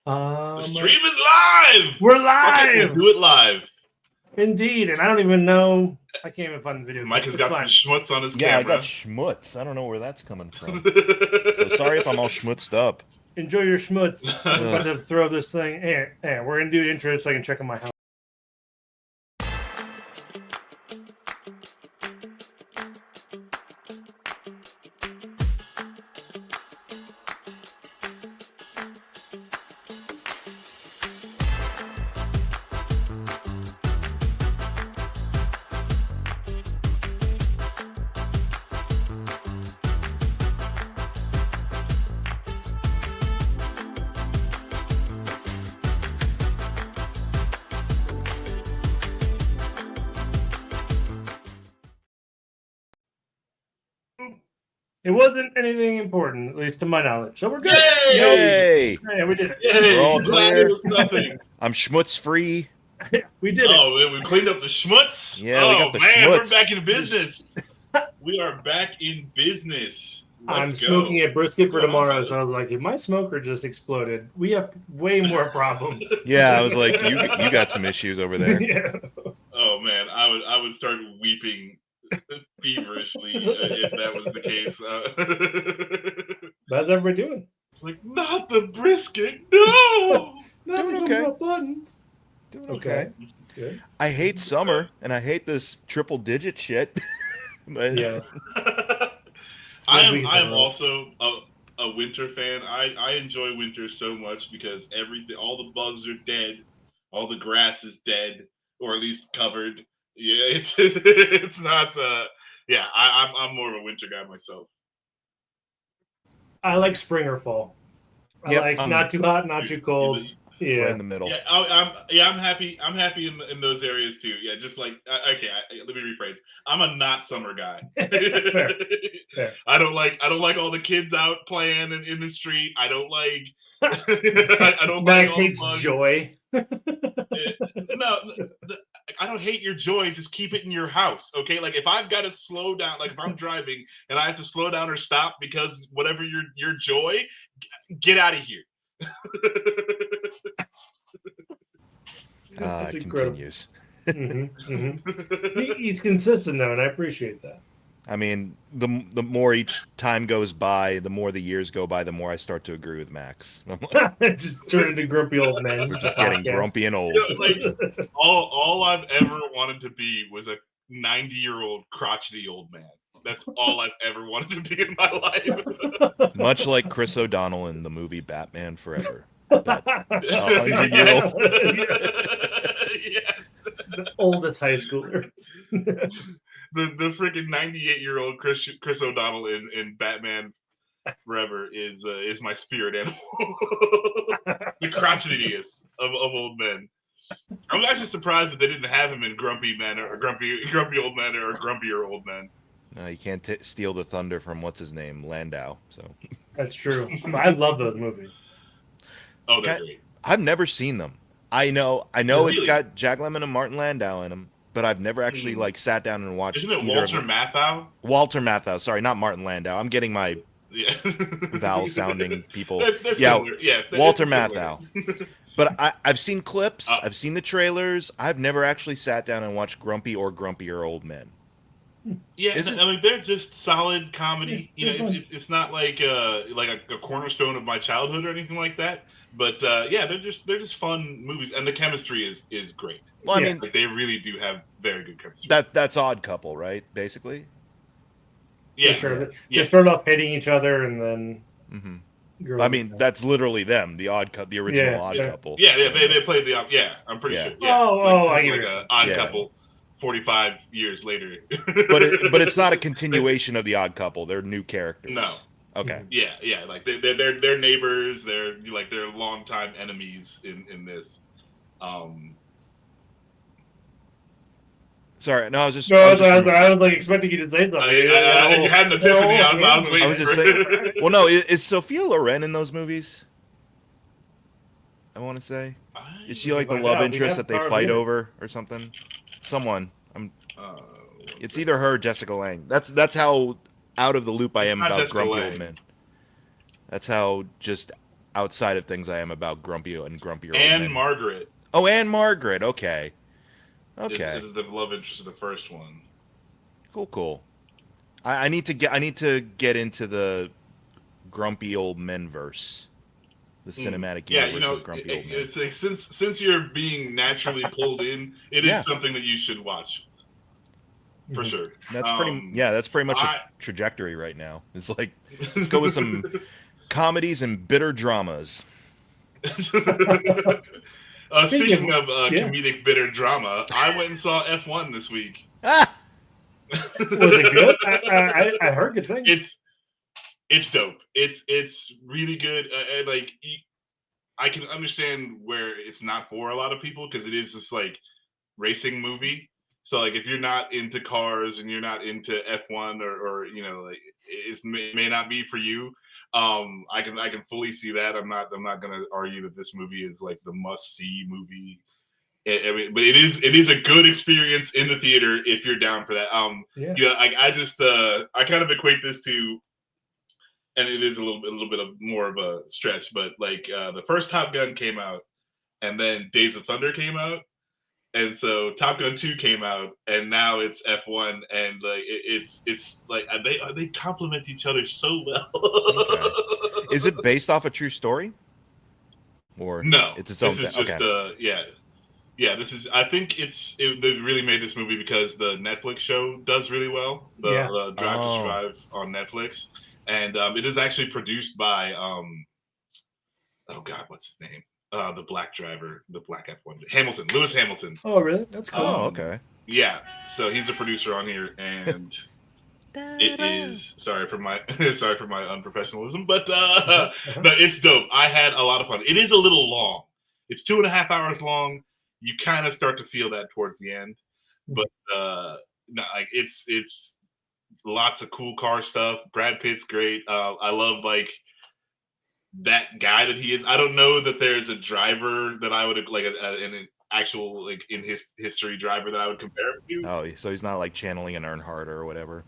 The stream is live! We're Okay, live! we'll do it live. Indeed, and I don't even know. I can't even find the video. Mike has got some schmutz on his camera. Yeah, I got schmutz. I don't know where that's coming from. So sorry if I'm all schmutzed up. Enjoy your schmutz. I'm about to throw this thing. Hey, we're going to do intro so I can check on my house. It wasn't anything important, at least to my knowledge. So we're good. Yay! Yeah, we did it. Yay! We're all clear. It was nothing. I'm schmutz free. We did it. Oh, man, we cleaned up the schmutz. Yeah, we got the man, schmutz. we're back in business. We are back in business. I'm Let's go. smoking a brisket for What's going on, tomorrow, so I was like, if my smoker just exploded, we have way more problems. Yeah, I was like, you got some issues over there. Yeah. Oh man, I would start weeping feverishly if that was the case. How's everybody doing? Like, not the brisket, no. Not Doing the okay. buttons. Doing okay. Good. I hate summer, and I hate this triple-digit shit. But Yeah. I am also a winter fan. I enjoy winter so much because all the bugs are dead, all the grass is dead, or at least covered. Yeah, it's not. Yeah, I'm more of a winter guy myself. I like spring or fall. I Yep, like not too hot, not too cold. right Yeah. in the middle. Yeah, I'm happy. I'm happy in those areas too. Yeah, just like okay. Let me rephrase. I'm a not summer guy. Fair. I don't like all the kids out playing in the street. I don't like. I don't. Max like all hates the bugs. joy. No, I don't hate your joy. Just keep it in your house, okay? Like if I've got to slow down, like if I'm driving and I have to slow down or stop because whatever your joy, get out of here. That's It incredible. continues. He's consistent though, and I appreciate that. I mean, the more each time goes by, the more the years go by, the more I start to agree with Max. I'm like, Just turn into grumpy old man. we're just getting grumpy and old. You know, like all I've ever wanted to be was a 90-year-old crotchety old man. That's all I've ever wanted to be in my life. Much like Chris O'Donnell in the movie Batman Forever. That 100-year-old. Yes. The oldest high schooler. The freaking 98-year-old Chris O'Donnell in Batman Forever is my spirit animal. The crotchetiest of old men. I'm actually surprised that they didn't have him in Grumpy Men or Grumpy Old Men or Grumpier Old Men. No, you can't steal the thunder from what's his name, Landau. So That's true. I love those movies. Oh, they're great. I've never seen them. I know Really? It's got Jack Lemmon and Martin Landau in them, but I've never actually sat down and watched. Isn't it either Walter of them. Matthau? Walter Matthau. Sorry, not Martin Landau. I'm getting my Yeah. vowel sounding people. That's Yeah, similar. Yeah, Walter it's similar. Matthau. But I've seen clips. I've seen the trailers. I've never actually sat down and watched Grumpy or Grumpier Old Men. Yeah, Is I mean they're just solid comedy. Yeah, You know, it's not like a cornerstone of my childhood or anything like that. But yeah, they're just fun movies, and the chemistry is great. Well, I Yeah. mean, Like they really do have very good chemistry. that's Odd Couple, right? Basically. Yeah, For sure. yeah. They start off hating each other and then. hmm grow I mean, that's literally them, the original Yeah, Odd yeah. Couple. Yeah, So, they played the I'm pretty Yeah. sure. Yeah. I get like what a you're Odd Yeah. Couple, 45 years later. but it's not a continuation of the Odd Couple. They're new characters. No. Okay. Yeah, like they're neighbors. They're longtime enemies in this. Sorry, no, I was just. No, I was just I was like expecting you to say something. You had an epiphany. I was waiting. I was just for thinking. Well, no, is Sophia Loren in those movies? I want to say, is she like the Find love out. We interest have that they Cara fight here. over or something? Someone. Uh, It's either her or Jessica Lange. That's how out of the loop I am Not about Jessica Grumpy Lange. Old Men. That's how just outside of things I am about grumpy and grumpier old And men. Margaret. Oh, and Margaret. Okay. Is the love interest of the first one. Cool. I need to get into the grumpy old men verse. The cinematic universe of grumpy old men. It's like, since you're being naturally pulled in, it is something that you should watch. For sure. That's pretty much a trajectory right now. It's like, let's go with some comedies and bitter dramas. Speaking of comedic bitter drama, I went and saw F1 this week. Was it good? I heard good things. It's dope. It's really good. Like, I can understand where it's not for a lot of people because it is just like racing movie. So like if you're not into cars and you're not into F1 or you know, like it may not be for you. I can fully see that. I'm not gonna argue that this movie is like the must see movie. I mean, but it is a good experience in the theater if you're down for that. I kind of equate this to, and it is a little bit of more of a stretch, but like the first Top Gun came out, and then Days of Thunder came out, and so Top Gun 2 came out, and now it's F1, and like it's like they complement each other so well. Okay. Is it based off a true story? Or no, it's its own thing? Just, okay. Yeah. This is. I think they really made this movie because the Netflix show does really well. The Drive to Survive on Netflix, and it is actually produced by oh God, what's his name? The black driver, the black F1 Lewis Hamilton. Oh, really? That's cool. Okay. Yeah, so he's a producer on here, and it is sorry for my unprofessionalism, but no, it's dope. I had a lot of fun. It is a little long. It's 2.5 hours long. You kind of start to feel that towards the end, but no, like it's lots of cool car stuff. Brad Pitt's great. I love like that guy that he is. I don't know that there's a driver that I would like an actual like in his history driver that I would compare him to. Oh, so he's not like channeling an Earnhardt or whatever.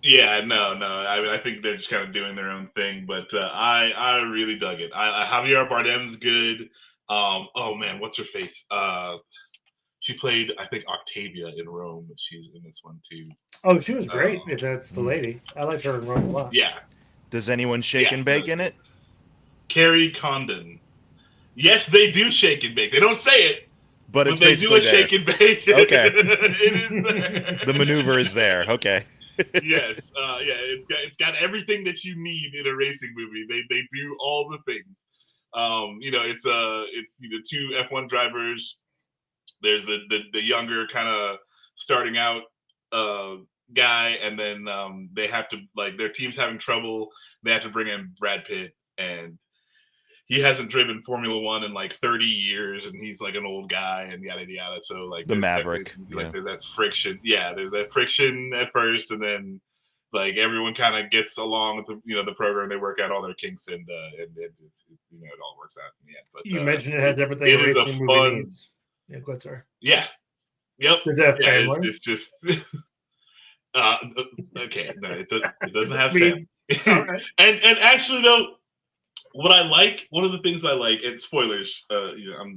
Yeah, no. I mean, I think they're just kind of doing their own thing, but I really dug it. Javier Bardem's good. Oh man, what's her face? She played, I think, Octavia in Rome. She's in this one too. Oh, she was great. If that's the lady, I liked her in Rome a lot. Yeah. Does anyone shake and bake in it? Carrie Condon. Yes, they do shake and bake. They don't say it, but it's they basically do a shake and bake. Okay. It is there. The maneuver is there. Okay. Yes. It's got everything that you need in a racing movie. They do all the things. It's two F1 drivers. There's the younger kind of starting out guy, and then they have to, like, their team's having trouble. They have to bring in Brad Pitt, and he hasn't driven Formula One in like 30 years, and he's like an old guy, and yada yada. So like the Maverick, there's that friction. Yeah, there's that friction at first, and then like everyone kind of gets along with the program. They work out all their kinks, and it's it all works out in the end. But you mentioned it has everything it a is a racing fun movie needs. Yeah, go ahead, sorry. Yeah. Yep. Does it have family? It's just okay. No, it doesn't have family. Right. And actually though, one of the things I like, and spoilers, the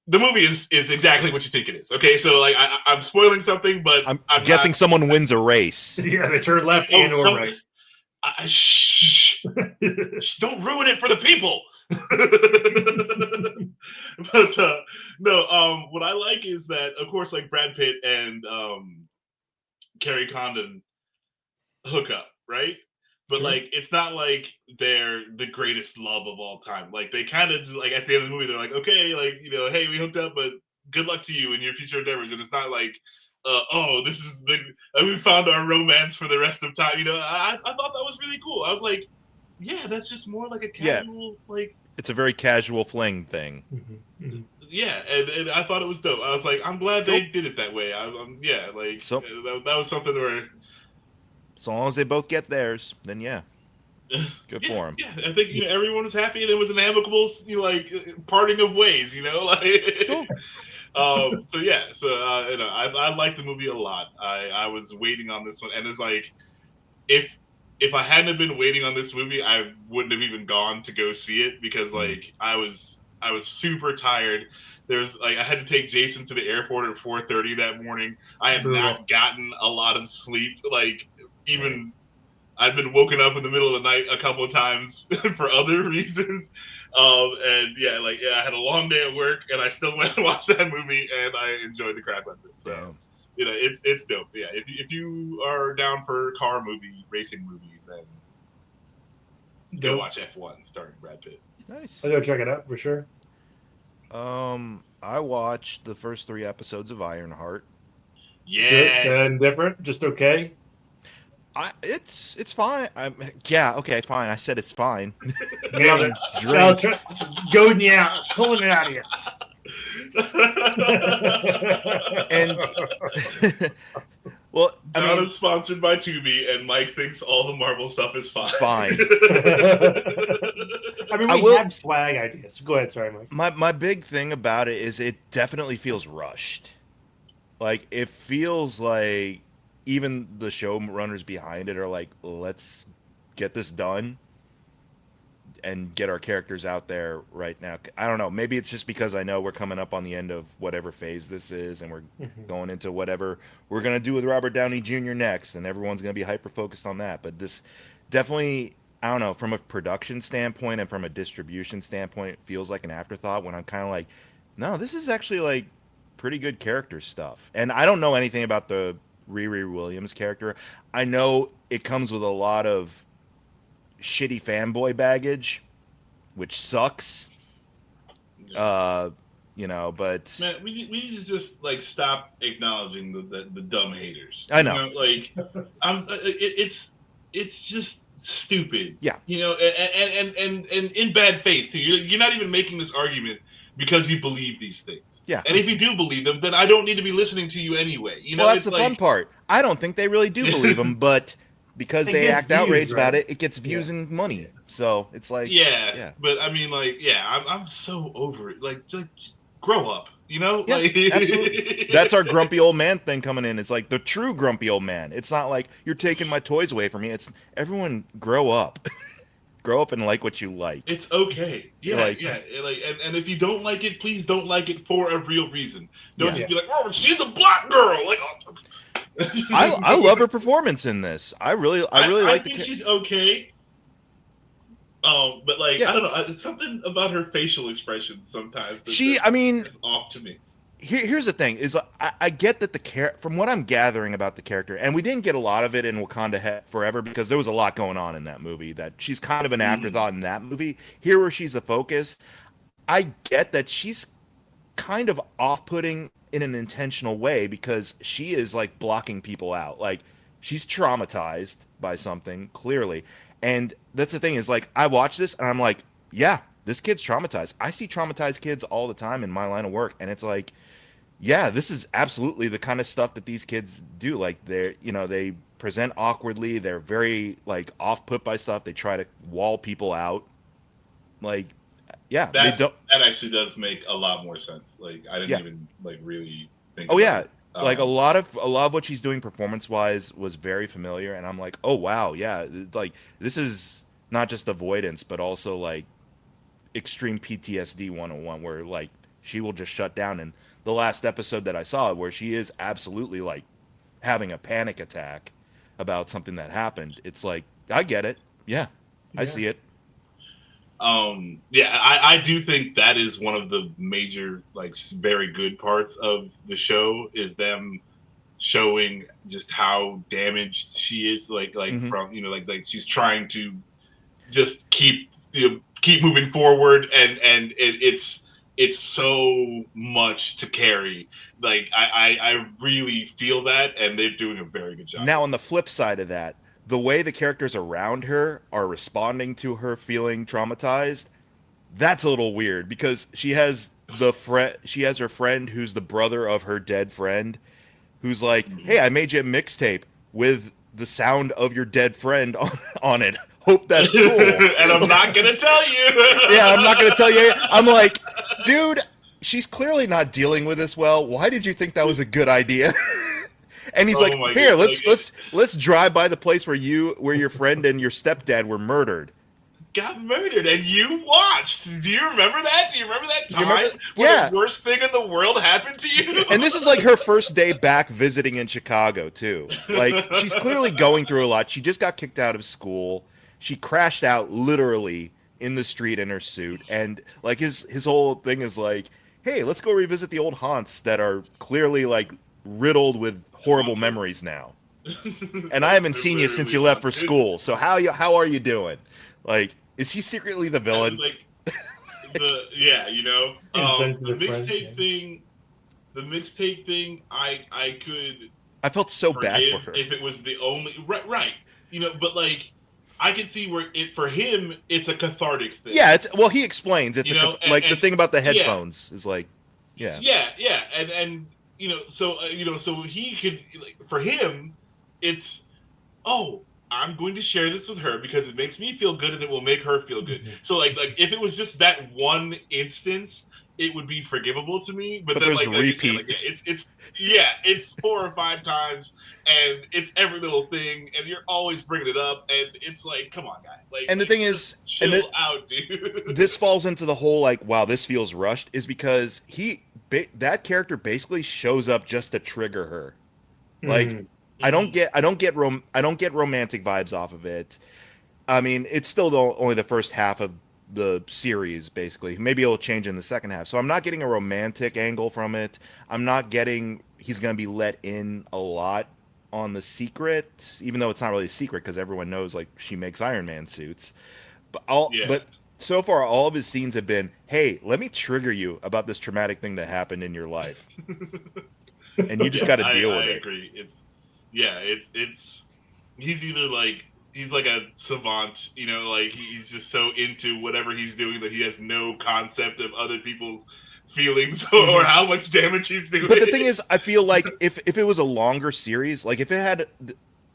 movie is exactly what you think it is. Okay, so like I'm spoiling something, but I'm guessing someone wins a race. Yeah, they turn left and or right. Shh! Don't ruin it for the people. But no, what I like is that, of course, like Brad Pitt and Carrie Condon hook up, right? But Sure. like, it's not like they're the greatest love of all time. Like, they kind of like at the end of the movie, they're like, okay, like, hey, we hooked up, but good luck to you in your future endeavors. And it's not like, this is we found our romance for the rest of time. I thought that was really cool. I was like, yeah, that's just more like a casual like. It's a very casual fling thing. Mm-hmm. Mm-hmm. Yeah, and I thought it was dope. I was like, I'm glad they did it that way. That was something where. So long as they both get theirs, then yeah, good for them. Yeah, I think everyone was happy, and it was an amicable, parting of ways. Cool. I like the movie a lot. I was waiting on this one, and it's like, if if I hadn't have been waiting on this movie, I wouldn't have even gone to go see it because like I was super tired. There's like I had to take Jason to the airport at 4:30 that morning. I had not gotten a lot of sleep. Like even I've been woken up in the middle of the night a couple of times for other reasons. And I had a long day at work, and I still went and watched that movie, and I enjoyed the crap out of it. So, it's dope. Yeah, if you are down for a racing movie, then go watch F1 starring Brad Pitt. Nice. I'll go check it out for sure. I watched the first 3 episodes of Ironheart. Yeah, and different, just okay. It's fine. Okay, fine. I said it's fine. Go now, pulling it out of you. And well, John is sponsored by Tubi, and Mike thinks all the Marvel stuff is fine. It's fine. I mean, we have swag ideas. Go ahead, sorry, Mike. My big thing about it is it definitely feels rushed. Like it feels like even the showrunners behind it are like, let's get this done and get our characters out there right now. I don't know. Maybe it's just because I know we're coming up on the end of whatever phase this is, and we're going into whatever we're going to do with Robert Downey Jr. next, and everyone's going to be hyper-focused on that. But this definitely, I don't know, from a production standpoint and from a distribution standpoint, it feels like an afterthought when I'm kind of like, no, this is actually like pretty good character stuff. And I don't know anything about the Riri Williams character. I know it comes with a lot of shitty fanboy baggage, which sucks. But man, we need to just like stop acknowledging the dumb haters. I know. It's just stupid. Yeah. And in bad faith. You're not even making this argument because you believe these things. Yeah. And if you do believe them, then I don't need to be listening to you anyway. Well, that's the fun part. I don't think they really do believe them, but because they act outraged about it, it gets views and money. So it's like, But I mean, I'm so over it. Like, grow up, Yeah, absolutely. That's our grumpy old man thing coming in. It's like the true grumpy old man. It's not like you're taking my toys away from me. It's everyone grow up. Grow up and like what you like. It's okay. And if you don't like it, please don't like it for a real reason. Don't just be like, oh, she's a black girl. Like, I love her performance in this. I really like the. I think she's okay. But I don't know. It's something about her facial expressions sometimes. That's off to me. Here's the thing: is I get that from what I'm gathering about the character, and we didn't get a lot of it in Wakanda Forever because there was a lot going on in that movie. That she's kind of an afterthought in that movie. Here, where she's the focus, I get that she's kind of off-putting in an intentional way because she is like blocking people out. Like she's traumatized by something clearly, and that's the thing is like I watch this and I'm like, yeah, this kid's traumatized. I see traumatized kids all the time in my line of work, and it's like, yeah, this is absolutely the kind of stuff that these kids do. Like they present awkwardly. They're very like off-put by stuff. They try to wall people out. Like, yeah, that actually does make a lot more sense. Like I didn't even like really think. Oh yeah, like a lot of what she's doing performance-wise was very familiar, and I'm like, oh wow, yeah, like this is not just avoidance, but also like extreme PTSD 101, where like she will just shut down. And the last episode that I saw where she is absolutely like having a panic attack about something that happened, it's like, I get it. Yeah. I see it. I do think that is one of the major, like, very good parts of the show is them showing just how damaged she is, from like she's trying to just keep moving forward, and it's so much to carry. Like I really feel that, and they're doing a very good job. Now on the flip side of that, the way the characters around her are responding to her feeling traumatized, that's a little weird because she has her friend who's the brother of her dead friend, who's like, hey, I made you a mixtape with the sound of your dead friend on it. Hope that's cool. And I'm not gonna tell you. Yeah, I'm not gonna tell you. I'm like, dude, she's clearly not dealing with this well. Why did you think that was a good idea? And he's Oh like, my here, God, let's drive by the place where your friend and your stepdad were murdered. got murdered, and you watched. Do you remember that? Do you remember that time remember? when Yeah. the worst thing in the world happened to you? And this is like her first day back visiting in Chicago too. Like she's clearly going through a lot. She just got kicked out of school. She crashed out literally in the street in her suit, and like his whole thing is like, hey, let's go revisit the old haunts that are clearly like riddled with horrible memories now. And I haven't seen you since you left for school. So how are you doing? Like, is he secretly the villain? Like yeah, you know, the Insensitive mixtape thing. The mixtape thing, I could. I felt so bad forgive for her. if it was the only right, you know, but like I can see where it for him it's a cathartic thing. Yeah, he explains it's and the thing about the headphones is like, yeah, and you know, so he could like for him, it's I'm going to share this with her because it makes me feel good and it will make her feel good. Mm-hmm. So like if it was just that one instance, it would be forgivable to me. But then there's like repeat. like, it's 4 or 5 times, and it's every little thing, and you're always bringing it up, and it's like, come on, guy. Like, and the thing is, chill out, dude. This falls into the whole like, wow, this feels rushed, is because that character basically shows up just to trigger her. Like, Mm-hmm. I don't get romantic vibes off of it. I mean, it's still only the first half of the series, basically. Maybe it'll change in the second half. So I'm not getting a romantic angle from it. I'm not getting he's going to be let in a lot on the secret, even though it's not really a secret because everyone knows like she makes Iron Man suits. But so far, all of his scenes have been, hey, let me trigger you about this traumatic thing that happened in your life. And you just got to deal with it. I agree. It's he's either like he's like a savant, you know, like he's just so into whatever he's doing that he has no concept of other people's feelings or how much damage he's doing. But the thing is, I feel like if it was a longer series, like if it had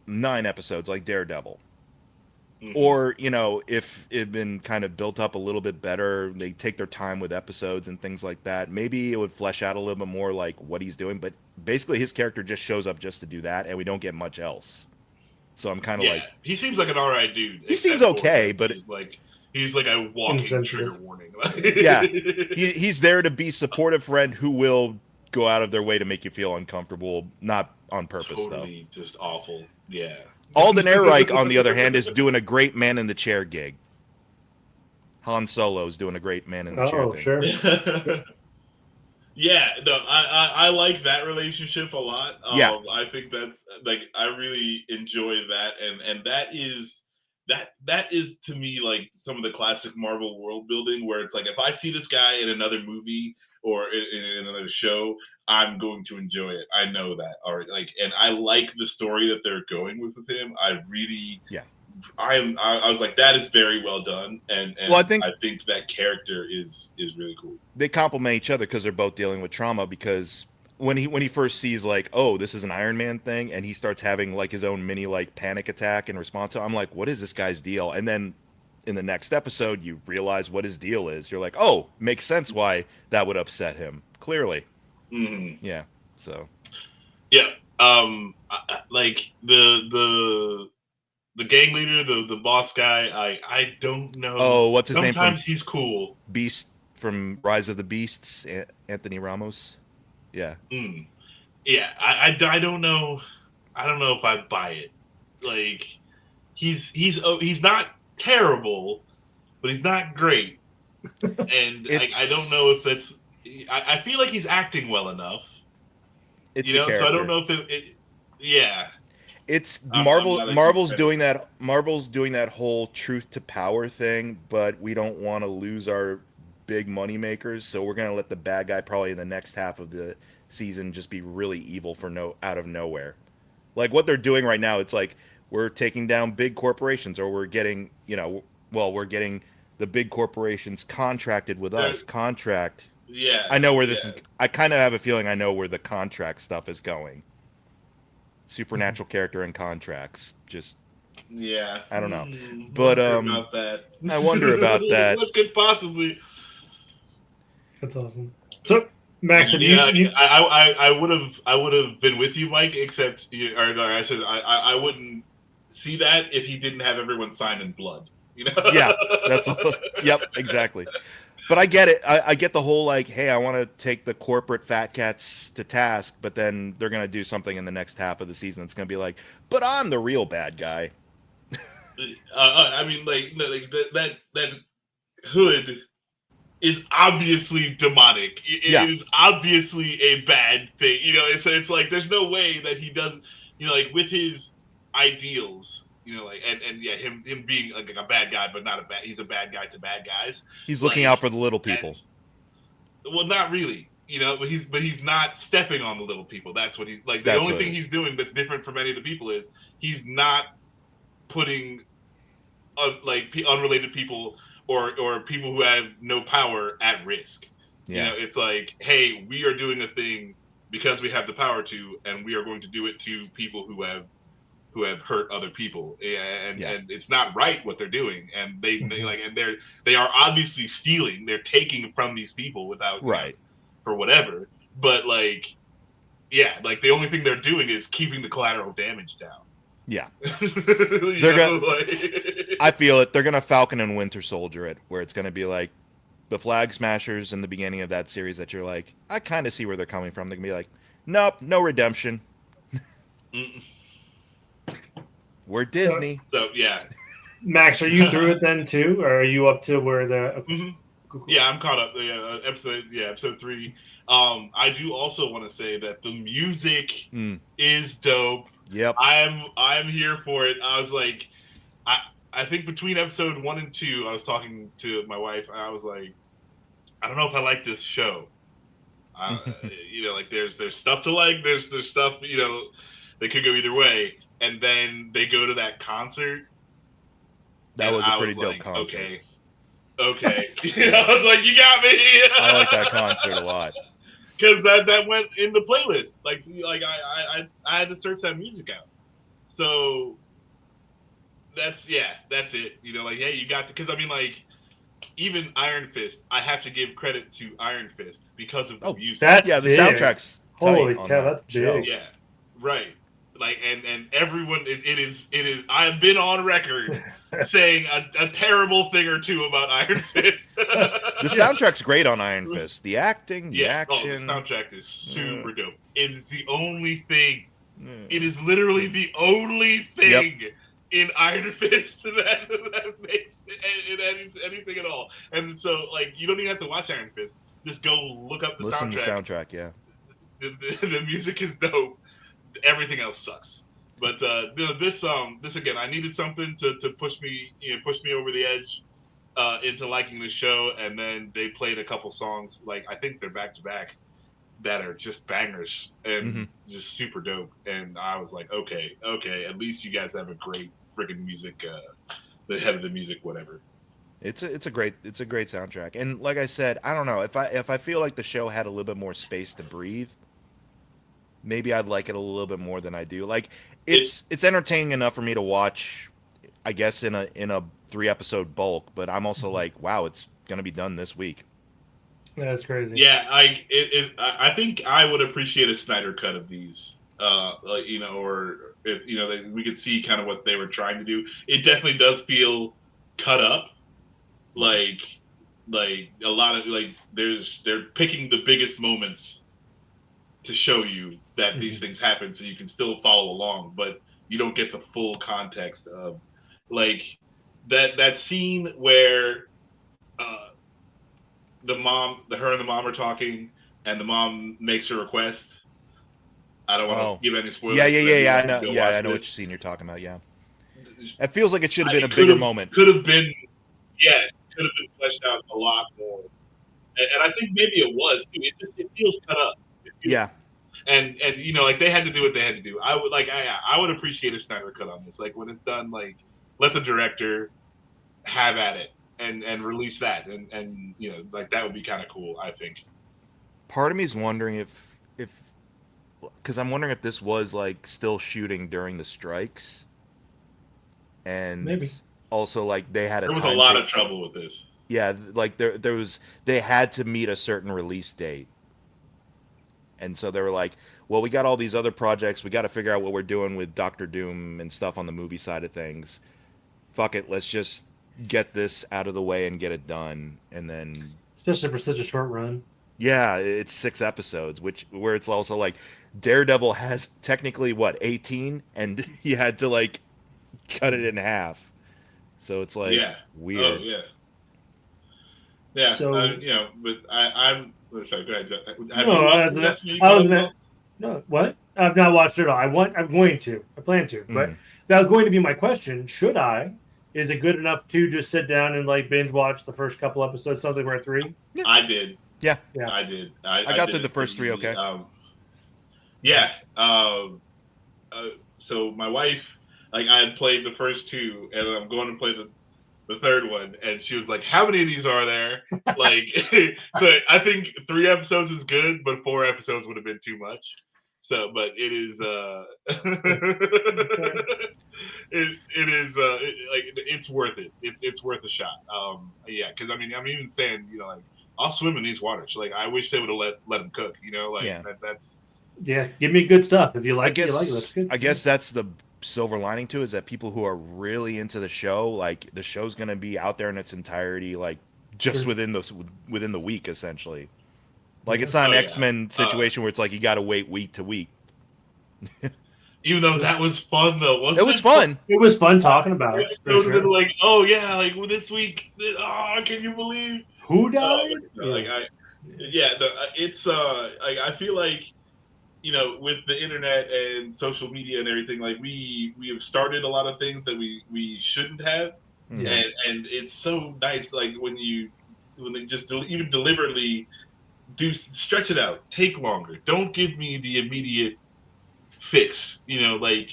9 episodes like Daredevil, or, you know, if it had been kind of built up a little bit better, they take their time with episodes and things like that, maybe it would flesh out a little bit more like what he's doing. But basically his character just shows up just to do that, and we don't get much else. So I'm kind of like... he seems like an alright dude. He seems okay, but... He's like a walking trigger warning. Yeah. He's there to be supportive friend who will go out of their way to make you feel uncomfortable, not on purpose, totally though. Just awful. Yeah. Alden Ehrenreich, on the other hand, is doing a great man in the chair gig. Han Solo's doing a great man in the chair thing. Sure. Yeah, no, I like that relationship a lot. Yeah. I think that's like I really enjoy that, and that is to me like some of the classic Marvel world building where it's like if I see this guy in another movie or in another show, I'm going to enjoy it. I know that already. Like, and I like the story that they're going with him. I really, I was like, that is very well done, and well, I think that character is really cool. They complement each other because they're both dealing with trauma. Because when he first sees like, oh, this is an Iron Man thing, and he starts having like his own mini like panic attack in response to it, I'm like, what is this guy's deal? And then in the next episode, you realize what his deal is. You're like, oh, makes sense why that would upset him. Clearly, yeah. So, yeah, like the gang leader, the boss guy. I don't know. Oh, what's his name? Sometimes he's cool. Beast from Rise of the Beasts, Anthony Ramos. Yeah. Yeah, I don't know. I don't know if I buy it. Like, he's not terrible, but he's not great. And I don't know if that's. I feel like he's acting well enough. It's so I don't know if it yeah. It's Marvel's doing that. Marvel's doing that whole truth to power thing, but we don't want to lose our big money makers, so we're gonna let the bad guy probably in the next half of the season just be really evil out of nowhere. Like what they're doing right now, it's like we're taking down big corporations, or we're getting we're getting the big corporations contracted with us. Contract. Yeah. I know where this is. I kind of have a feeling I know where the contract stuff is going. Supernatural character and contracts. Just I don't know. But about that. I wonder about that. What could possibly? That's awesome. So Max, have Yeah, you I would have been with you, Mike. Except, I said I wouldn't see that if he didn't have everyone sign in blood. You know? Yeah, that's yep, exactly. But I get it. I get the whole like, hey, I want to take the corporate fat cats to task, but then they're gonna do something in the next half of the season that's gonna be like, but I'm the real bad guy. I mean, like that hood is obviously demonic. Yeah. It is obviously a bad thing. It's like there's no way that he doesn't. Like with his ideals. Like and yeah, him being like a bad guy, but not a bad. He's a bad guy to bad guys. He's looking out for the little people. Well, not really. But he's not stepping on the little people. That's what he's like. The only thing he's doing that's different from any of the people is he's not putting like unrelated people or people who have no power at risk. Yeah. It's like, hey, we are doing a thing because we have the power to, and we are going to do it to people who have hurt other people, and it's not right what they're doing, and they are obviously stealing. They're taking from these people without right for whatever. But like the only thing they're doing is keeping the collateral damage down. Yeah. They're gonna, I feel it. They're gonna Falcon and Winter Soldier it, where it's gonna be like the Flag Smashers in the beginning of that series that you're like, I kind of see where they're coming from. They're gonna be like, nope, no redemption. We're Disney. So yeah. Max, are you through it then too, or are you up to where the? Mm-hmm. Cool. Yeah, I'm caught up. Episode 3. I do also want to say that the music is dope. Yep. I'm here for it. I was like, I think between episode 1 and 2, I was talking to my wife. And I was like, I don't know if I like this show. Like there's stuff to like. There's stuff that could go either way. And then they go to that concert. That was a pretty dope concert. Okay. I was like, you got me. I like that concert a lot. Because that went in the playlist. Like I had to search that music out. So that's it. Like, hey, you got because I mean, like, even Iron Fist, I have to give credit to Iron Fist because of the music. That's the soundtrack's holy cow, that's big. Yeah, right. Like and everyone, it is. I've been on record saying a terrible thing or two about Iron Fist. The soundtrack's great on Iron Fist. The acting, the action. The soundtrack is super dope. It is the only thing. It is literally the only thing in Iron Fist that makes it anything at all. And so, like, you don't even have to watch Iron Fist. Just go look up the soundtrack. Listen to the soundtrack, yeah. The music is dope. Everything else sucks. But this again, I needed something to push me over the edge into liking the show, and then they played a couple songs, like I think they're back to back, that are just bangers and just super dope. And I was like, okay, at least you guys have a great freaking music, the head of the music, whatever. It's a great soundtrack. And like I said, I don't know if I feel like the show had a little bit more space to breathe, maybe I'd like it a little bit more than I do. Like it's entertaining enough for me to watch, I guess, in a 3-episode bulk. But I'm also like, wow, it's gonna be done this week. That's crazy. Yeah, I think I would appreciate a Snyder cut of these. Or if we could see kind of what they were trying to do. It definitely does feel cut up. Like a lot of they're picking the biggest moments to show you that these things happen, so you can still follow along, but you don't get the full context of like that scene where her and the mom are talking, and the mom makes a request. I don't want to give any spoilers. Yeah. I know. Yeah, I know which scene you're talking about. Yeah, it feels like it should have been a bigger moment. Could have been fleshed out a lot more. And I think maybe it was too. It feels cut up. Yeah. And like they had to do what they had to do. I would appreciate a Snyder cut on this. Like when it's done, like let the director have at it and release that, and like that would be kind of cool, I think. Part of me is wondering if because I'm wondering if this was like still shooting during the strikes, and maybe also like they had there was a lot of trouble with this. Yeah, like they had to meet a certain release date, And so they were like, well, we got all these other projects. We got to figure out what we're doing with Doctor Doom and stuff on the movie side of things. Fuck it. Let's just get this out of the way and get it done. And then, especially for such a short run. yeah, it's 6 episodes, where it's also like Daredevil has technically 18, and you had to like cut it in half. So it's like weird. Oh yeah. Yeah. So, but I'm sorry. Go ahead. Have no, you watched Destiny? No, what? I've not watched it all. I'm going to. I plan to. But that was going to be my question. Should I? Is it good enough to just sit down and like binge watch the first couple episodes? Sounds like we're at 3. Yeah. I did. Yeah. I did. I got through the first 3. Okay. Yeah. So my wife, like, I had played the first 2, and I'm going to play the third one, and she was like, "How many of these are there?" Like, so I think 3 episodes is good, but 4 episodes would have been too much. So, but it is, it's worth it. It's worth a shot. Yeah, because I mean, I'm even saying, like, I'll swim in these waters. Like, I wish they would have let them cook. That's. Yeah, give me good stuff if you like. You like it. That's good. I guess that's the silver lining to it, is that people who are really into the show, like, the show's going to be out there in its entirety, like, just within the week, essentially. Like, it's not an X-Men situation where it's like you got to wait week to week. Even though that was fun, though, wasn't it? It was fun. It was fun talking about it. Sure. Like, oh yeah, like this week. Oh, can you believe who died? It's like, I feel like, with the internet and social media and everything, like we have started a lot of things that we shouldn't have, and it's so nice, like when they just even deliberately stretch it out, take longer. Don't give me the immediate fix. Like,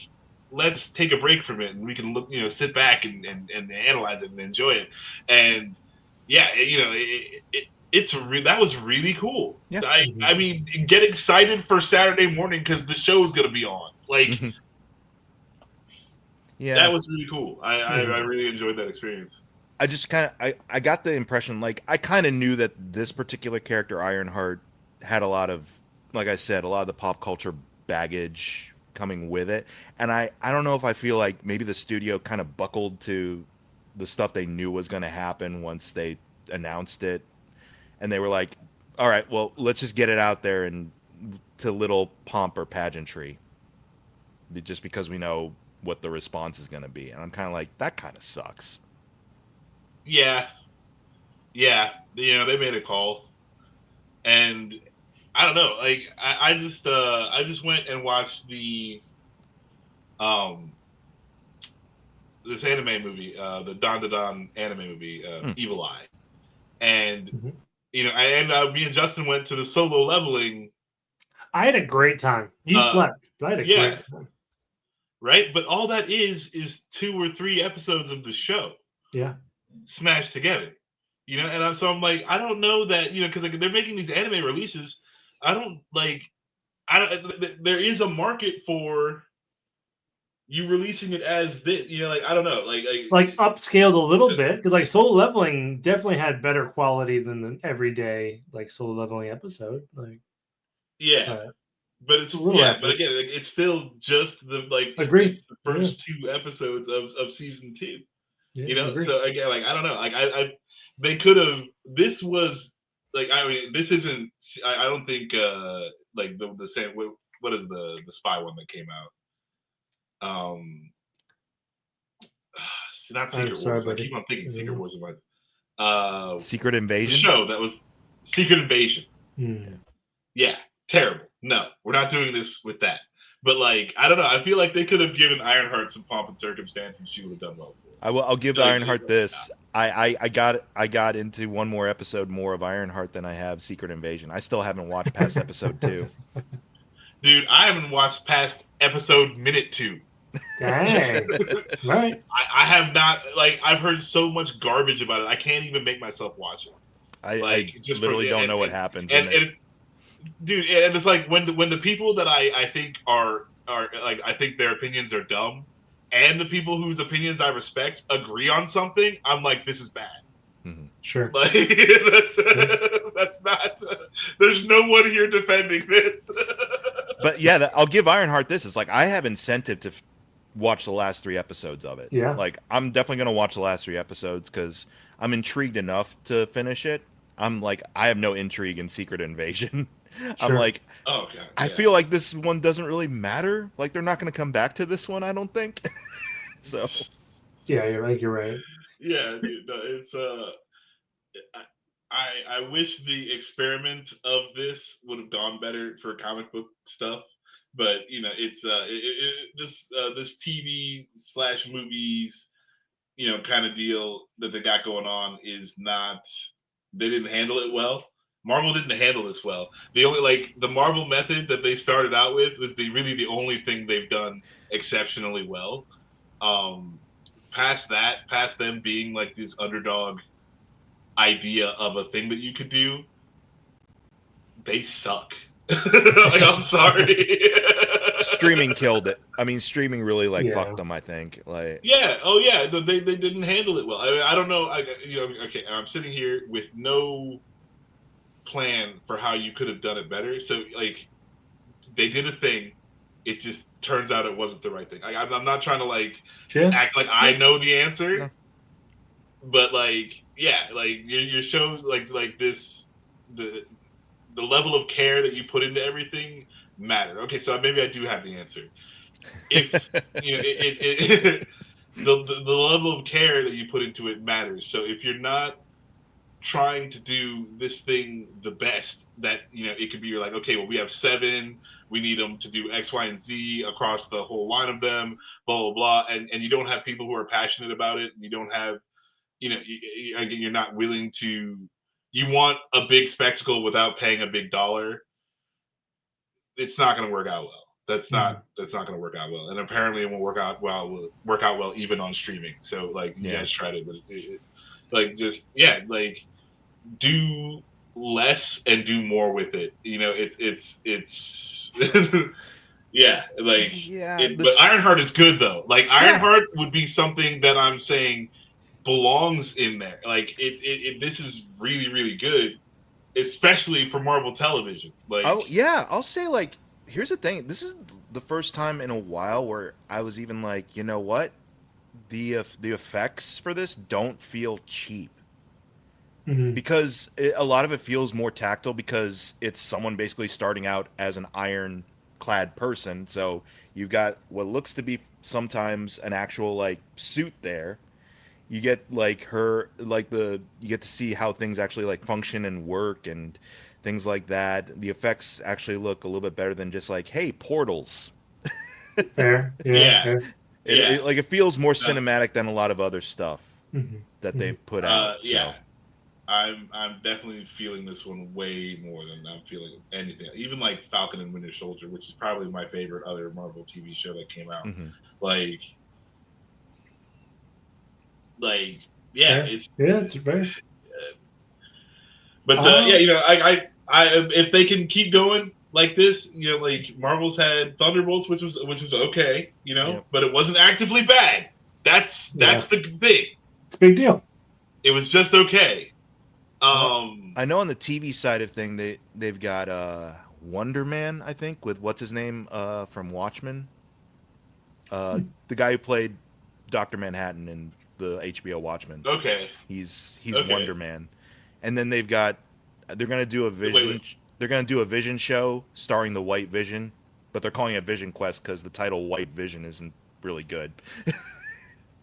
let's take a break from it and we can look, sit back and analyze it and enjoy it. And yeah, that was really cool. Yeah. I mean, get excited for Saturday morning because the show is going to be on. Like, yeah, that was really cool. I really enjoyed that experience. I just I got the impression, like, I kind of knew that this particular character, Ironheart, had a lot of, like I said, a lot of the pop culture baggage coming with it. And I don't know if I feel like maybe the studio kind of buckled to the stuff they knew was going to happen once they announced it. And they were like, all right, well, let's just get it out there and to little pomp or pageantry, just because we know what the response is going to be. And I'm kind of like, that kind of sucks. Yeah. They made a call, and I don't know. Like, I just went and watched this anime movie, the Don anime movie, Evil Eye, and me and Justin went to the solo leveling. I had a great time. You left, but I had a great time. Right, but all that is 2 or 3 episodes of the show. Yeah. Smashed together, and so I'm like, I don't know that, because like they're making these anime releases. There is a market for you releasing it as this, like, I don't know, like upscaled a little bit, because like Solo Leveling definitely had better quality than the everyday like Solo Leveling episode. Like, but it's but again, like, it's still just the agreed. The first 2 episodes of season 2. Yeah, So again, like, I don't know, like they could have. This was like, I mean, this isn't. I don't think like the same. What is the spy one that came out? Not Secret Wars. I keep on thinking Secret Wars of Secret Invasion. The show that was Secret Invasion. Yeah, terrible. No, we're not doing this with that. But like, I don't know. I feel like they could have given Ironheart some pomp and circumstance, and she would have done well. I'll give Ironheart this. I got into one more episode more of Ironheart than I have Secret Invasion. I still haven't watched past episode 2. Dude, I haven't watched past episode minute 2. Dang. Right. I have not. Like, I've heard so much garbage about it. I can't even make myself watch it. I just literally don't know what happens. And it's, dude, and it's like when the people that I think are like, I think their opinions are dumb, and the people whose opinions I respect agree on something, I'm like, this is bad. Sure. Like, that's not. There's no one here defending this. But yeah, I'll give Ironheart this. It's like I have incentive to watch the last 3 episodes of it. Yeah. Like I'm definitely gonna watch the last 3 episodes because I'm intrigued enough to finish it. I'm like, I have no intrigue in Secret Invasion. Sure. I'm like, Oh, okay. I feel like this one doesn't really matter. Like they're not gonna come back to this one. I don't think. So. Yeah, you're right. Yeah, dude, no, it's I wish the experiment of this would have gone better for comic book stuff, but you know, it's this TV / movies, you know, kind of deal that they got going on is not. They didn't handle it well. Marvel didn't handle this well. The only the Marvel method that they started out with was really the only thing they've done exceptionally well. Past them being like this underdog idea of a thing that you could do, they suck. Like, I'm sorry. Streaming killed it. I mean, streaming really fucked them. I think. Like. Yeah. Oh yeah. They didn't handle it well. I mean, I don't know. Okay. I'm sitting here with no plan for how you could have done it better. So like, they did a thing. It just turns out it wasn't the right thing. I'm not trying to act like I know the answer, no. But your shows like this, the level of care that you put into everything mattered. Okay, so maybe I do have the answer. If you know the level of care that you put into it matters. So if you're not trying to do this thing the best, that it could be, you're like, okay, well, we have 7. We need them to do X, Y, and Z across the whole line of them, blah, blah, blah. And you don't have people who are passionate about it. And you don't have, you're not willing to, you want a big spectacle without paying a big dollar. It's not going to work out well. That's not going to work out well. And apparently it won't work out well even on streaming. So you guys tried it, but do less and do more with it. It's yeah, but Ironheart is good though. Ironheart would be something that I'm saying belongs in there. This is really, really good, especially for Marvel Television. I'll say here's the thing. This is the first time in a while where I was even like, you know what, the effects for this don't feel cheap. Mm-hmm. Because a lot of it feels more tactile because it's someone basically starting out as an ironclad person. So you've got what looks to be sometimes an actual suit there. You get you get to see how things actually function and work and things like that. The effects actually look a little bit better than just hey, portals. Fair. Yeah. Fair. It feels more cinematic than a lot of other stuff that they've put out. Yeah. I'm definitely feeling this one way more than I'm feeling anything. Even Falcon and Winter Soldier, which is probably my favorite other Marvel TV show that came out. Mm-hmm. It's very. But I if they can keep going like this, Marvel's had Thunderbolts, which was okay, but it wasn't actively bad. That's the thing. It's a big deal. It was just okay. I know on the TV side of thing they've got Wonder Man, I think, with what's his name from Watchmen, the guy who played Dr. Manhattan in the HBO Watchmen. Okay, he's Wonder Man, and then they're gonna do a Vision. They're gonna do a Vision show starring the White Vision, but they're calling it Vision Quest because the title White Vision isn't really good.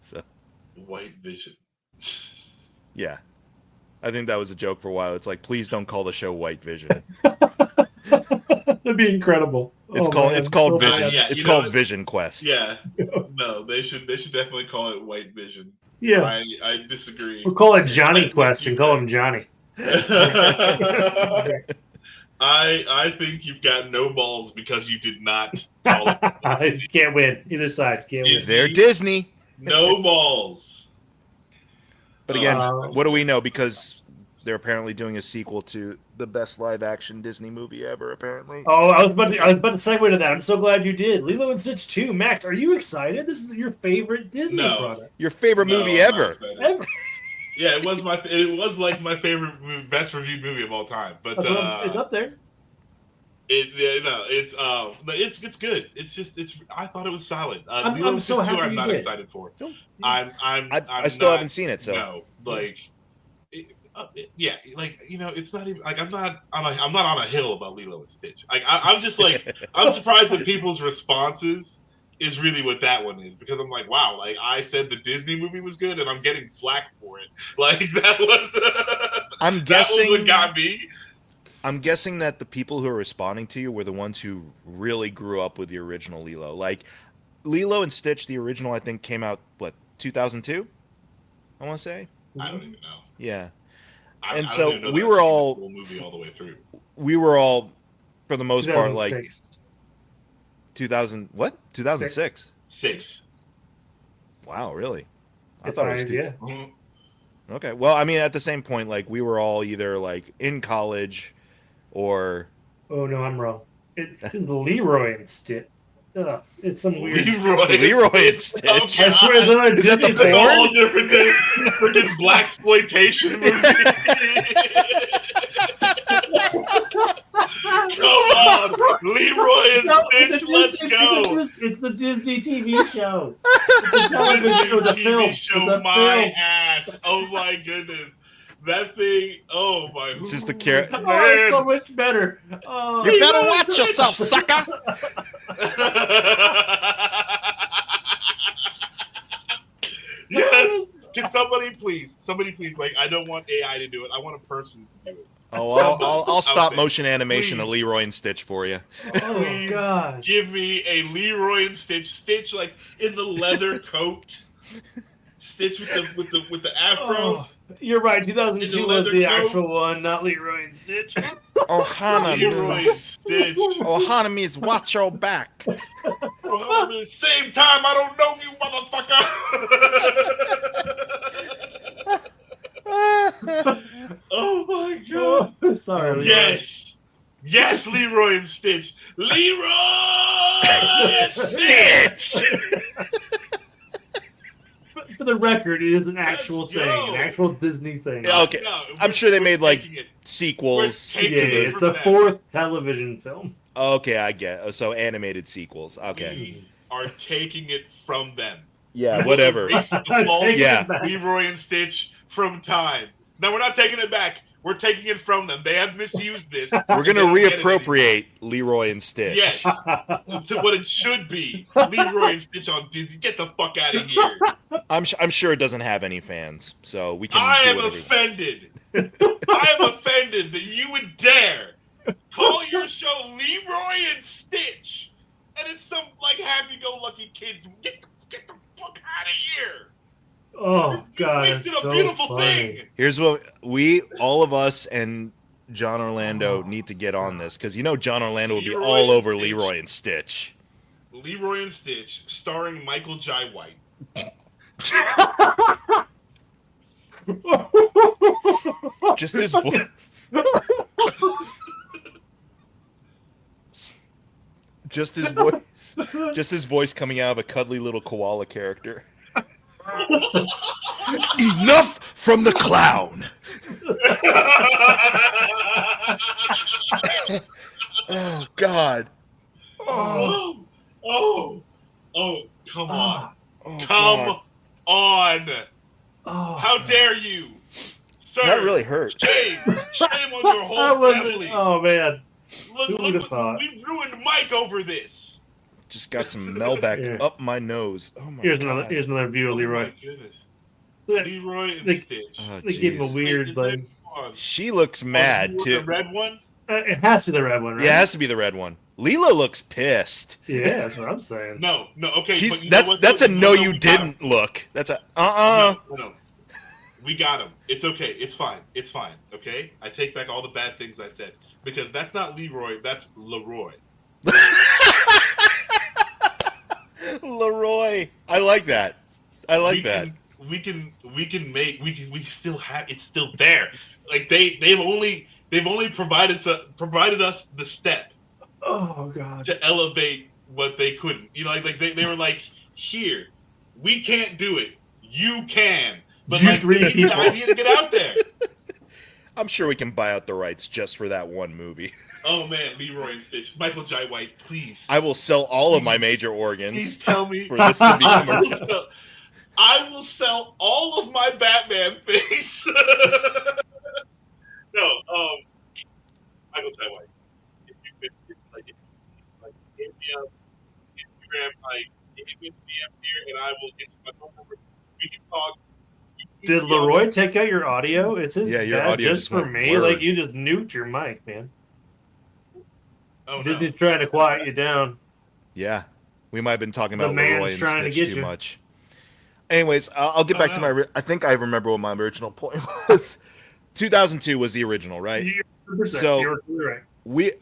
So White Vision. Yeah. I think that was a joke for a while. It's please don't call the show White Vision. That'd be incredible. It's called Vision. It's called Vision Quest. Yeah. No, they should definitely call it White Vision. Yeah. I disagree. We'll call it Johnny Quest and call him Johnny. I think you've got no balls because you did not call it. You can't win. Either side. Can't win. They're Disney. No balls. But again, what do we know? Because they're apparently doing a sequel to the best live-action Disney movie ever, apparently. Oh, I was about to segue to that. I'm so glad you did. Lilo and Stitch 2. Max, are you excited? This is your favorite Disney product. Your favorite movie ever. Yeah, it was like my favorite, best reviewed movie of all time. But it's up there. It's good. I thought it was solid. Lilo I'm and so Stitch 2, happy I'm you not did. excited for. No. I still haven't seen it, so no, like, yeah, like, it's not even like I'm not on a hill about Lilo and Stitch. Like I'm just like I'm surprised at people's responses is really what that one is, because I'm like, wow, like I said the Disney movie was good and I'm getting flack for it. Like that was I'm that was guessing what got me. I'm guessing that the people who are responding to you were the ones who really grew up with the original Lilo. Like Lilo and Stitch, the original, I think came out 2002. I want to say. I don't even know. Yeah, I and don't so even know we that were I've seen the all full movie all the way through. we were all, for the most part, like 2006. 2006. 6. Wow, really? I It's thought it was fine, two. yeah. Mhm. Okay, well, I mean, at the same point, like we were all either like in college or Oh no, I'm wrong. It's Leroy and Stitch. Ugh, it's some weird. Leroy and Stitch. Oh, I swear to God, Is that the Disney- It's a porn? whole different thing. Freaking blaxploitation movie. Come on, Leroy and No, Stitch, let's go. It's the Disney TV show. It's a television show. It's a film. TV It's show a my film. ass. Oh my goodness. That thing, oh my. It's just the man. Oh, it's so much better. Oh, You better watch yourself, sucker. Yes. Can somebody please, like, I don't want AI to do it. I want a person to do it. Oh, I'll stop there. motion animation Please. of Leroy and Stitch for you. Oh Please God. give me a Leroy and Stitch like in the leather coat. Stitch with the afro. Oh, you're right. 2002 In the was leather the coat. actual one, not Leroy and Stitch. Ohana Leroy and means Stitch. Ohana means watch your back. Same time, I don't know you, motherfucker. Oh my god. Oh, sorry. Leroy. Yes, Leroy and Stitch. Leroy and Stitch. For the record, it is an actual Let's thing, go. an actual Disney thing. Yeah, okay. No, I'm sure they we're made like taking it. sequels. We're Yeah, taking it it's from the them. 4th television film. Okay, I get. So animated sequels. Okay. We are taking it from them. Yeah, whatever. Erase the fault Take it Yeah. back. Leroy and Stitch from time. No, we're not taking it back. We're taking it from them. They have misused this. We're They gonna don't get it reappropriate Leroy and Stitch. Yes, to what it should be. Leroy and Stitch on Disney. Get the fuck out of here. I'm sure it doesn't have any fans, so we can I do am whatever. offended. I am offended that you would dare call your show Leroy and Stitch, and it's some like happy-go-lucky kids. Get the fuck out of here. Oh You God, wasted it's a so beautiful funny. thing. Here's what all of us and John Orlando need to get on this, because John Orlando will be Leroy all and over Stitch. Leroy and Stitch. Leroy and Stitch, starring Michael Jai White. Just his voice. Just his voice. Just his voice coming out of a cuddly little koala character. Enough from the clown. Oh God. Oh, come on. Oh, Come God. on. Oh, How dare you? Sir, That really hurt. Shame on your whole that was family. Oh man. Look, who look would've what- thought? we ruined Mike over this. Just got some Melbeck Yeah. up my nose. Oh my Here's God. another view of Oh Leroy. my goodness. Look, Leroy and They- Stitch. Oh, They gave him a jeez. weird Is there like. one? She looks mad Oh, too. the red one? It has to be the red one, right? Yeah, it has to be the red one. Lilo looks pissed. Yeah, that's what I'm saying. No, okay. She's but you know what, that's though? a no, we you got didn't look. That's a him. No. We got him. It's okay. It's fine. It's fine. Okay? I take back all the bad things I said. Because that's not Leroy, that's Leroy. Leroy. I like that. I like we that. We still have it's still there. Like they've only provided us the step Oh God. to elevate what they couldn't. Like they were like, here, we can't do it. You can. But You like, three we need the people. idea to get out there. I'm sure we can buy out the rights just for that one movie. Oh man, Leroy and Stitch, Michael Jai White, please. I will sell all of my major organs Please tell me. for this to be I commercial. will sell all of my Batman things. No, Michael Jai White. If you could, hit me up, Instagram, hit me a DM here, and I will get you my phone number. We can talk. Did Leroy take out your audio? Is it Yeah, your bad audio just just for went me? blurred. Like you just nuked your mic, man. Oh, Disney's trying to quiet you down. Yeah, we might have been talking The about man's Leroy and trying to Stitch get too you. much. Anyways, I'll get back to my. I think I remember what my original point was. 2002 was the original, right? You're 100%. So- You're right.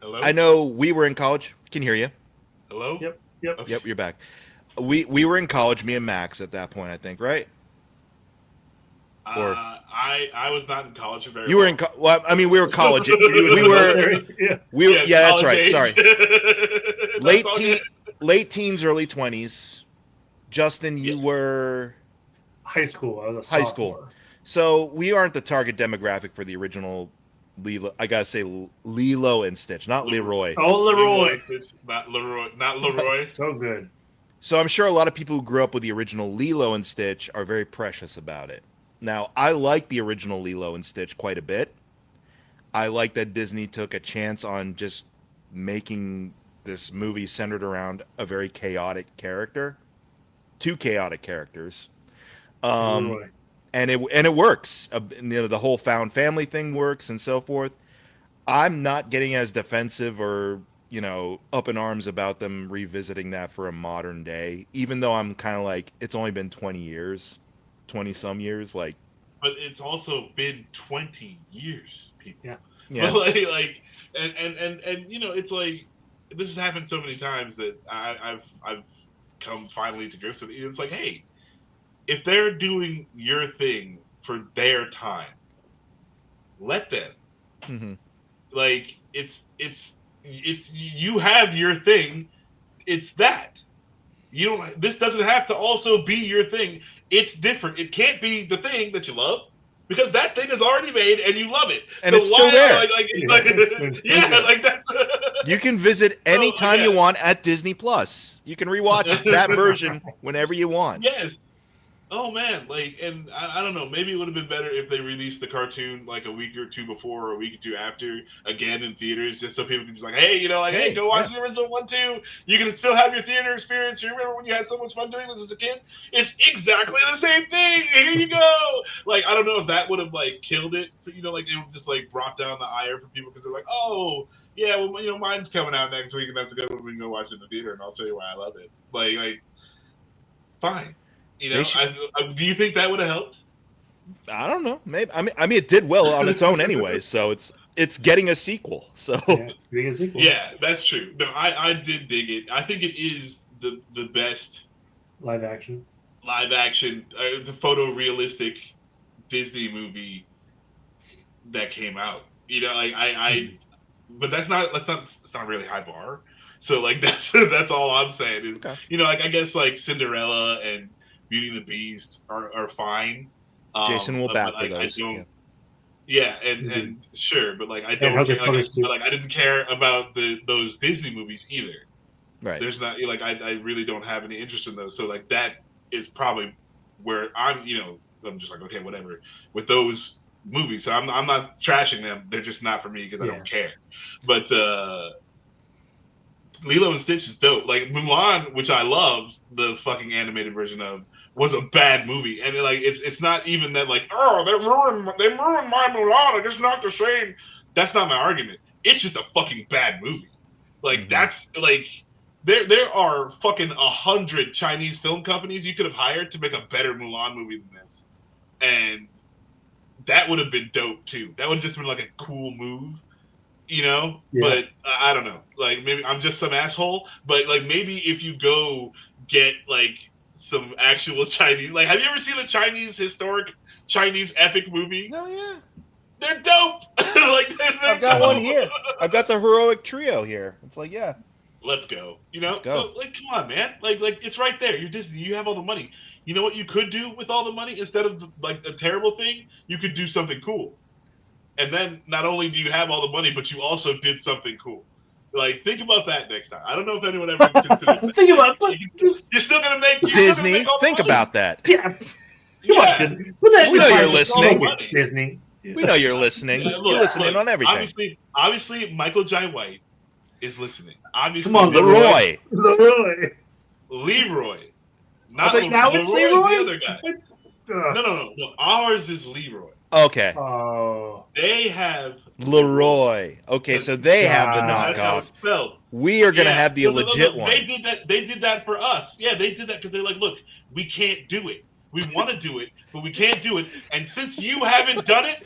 Hello? I know we were in college. Can hear you. Hello? Yep. Okay. Yep, you're back. We were in college, me and Max at that point, I think, right? Or- I was not in college for very You were long. in. Well, I mean, we were college. You in we the were. military? Yeah. We. Yes, Yeah, that's college right. age. Sorry. That's Late all teen, good. late teens, early 20s. Justin, you Yes. were. High school. I was a High sophomore. school. So we aren't the target demographic for the original Lilo. I gotta say Lilo and Stitch, not Leroy. Oh, Leroy. Not Leroy. Not Leroy. So good. So I'm sure a lot of people who grew up with the original Lilo and Stitch are very precious about it. Now, I like the original Lilo and Stitch quite a bit. I like that Disney took a chance on just making this movie centered around a very chaotic character. Two chaotic characters. Leroy. And it works. The whole found family thing works and so forth. I'm not getting as defensive or up in arms about them revisiting that for a modern day, even though I'm kind of like, it's only been 20 some years. Like, But it's also been 20 years, people. yeah, But and it's like this has happened so many times that I've come finally to grips with it. It's like, hey, if they're doing your thing for their time, let them. hmm Like it's you have your thing. It's that. You don't. This doesn't have to also be your thing. It's different. It can't be the thing that you love because that thing is already made and you love it. And it's still there. It's still there. Like that's. You can visit anytime yeah. you want at Disney Plus. You can rewatch that version whenever you want. Yes. Oh man, and I don't know. Maybe it would have been better if they released the cartoon like a week or two before or a week or two after, again in theaters, just so people can just hey, hey, go watch the original 1, 2. You can still have your theater experience. You remember when you had so much fun doing this as a kid? It's exactly the same thing. Here you go. I don't know if that would have killed it. It would just brought down the ire for people because they're like, oh. Yeah, well, mine's coming out next week, and that's a good one. We can go watch it in the theater, and I'll show you why I love it. Fine. Do you think that would have helped? I don't know. Maybe. I mean, it did well on its own anyway. So it's getting a sequel. So Yeah, it's getting a sequel. Yeah, that's true. No, I did dig it. I think it is the best Live action. the photorealistic Disney movie that came out. But it's not a really high bar. So that's all I'm saying is Okay. I guess Cinderella and Beauty and the Beast are fine. Jason will back for I those. don't. Yeah, and sure, but I And don't Hocus care. Pocus too. I didn't care about those Disney movies either. Right. There's not I really don't have any interest in those. So that is probably where I'm I'm just okay, whatever with those movies. So I'm not trashing them. They're just not for me because I don't care. But Lilo and Stitch is dope. Mulan, which I loved the fucking animated version of, was a bad movie. And it's not even that oh, they ruined my Mulan. It's not the same. That's not my argument. It's just a fucking bad movie. That's there are fucking 100 Chinese film companies you could have hired to make a better Mulan movie than this. And that would have been dope too. That would have just been a cool move. Yeah. But I don't know. Maybe I'm just some asshole. But maybe if you go get some actual Chinese, have you ever seen a historic Chinese epic movie? No, yeah. They're dope. I've got one here. I've got the heroic trio here. It's let's go. Let's go. Let's go. So, come on, man. It's right there. You're Disney. You have all the money. you know what you could do with all the money instead of like a terrible thing? You could do something cool. And then not only do you have all the money, but you also did something cool. Like, think about that next time. I don't know if anyone ever considered that. Think about You're still gonna make Disney. Think about that. yeah. Yeah. We know you're listening. Disney. We know you're listening. Yeah, You're listening on everything. Obviously, Michael Jai White is listening. Obviously, Come on, Leroy. Leroy. I think now it's Leroy. The other guy. No. Ours is Leroy. Okay. Oh. They have Leroy. Okay, so they have the That's how knockoff. it's spelled. We are gonna have the No, legit no. one. They did that for us. Yeah, they did that because they're like, look, we can't do it. We want to do it, but we can't do it. And since you haven't done it,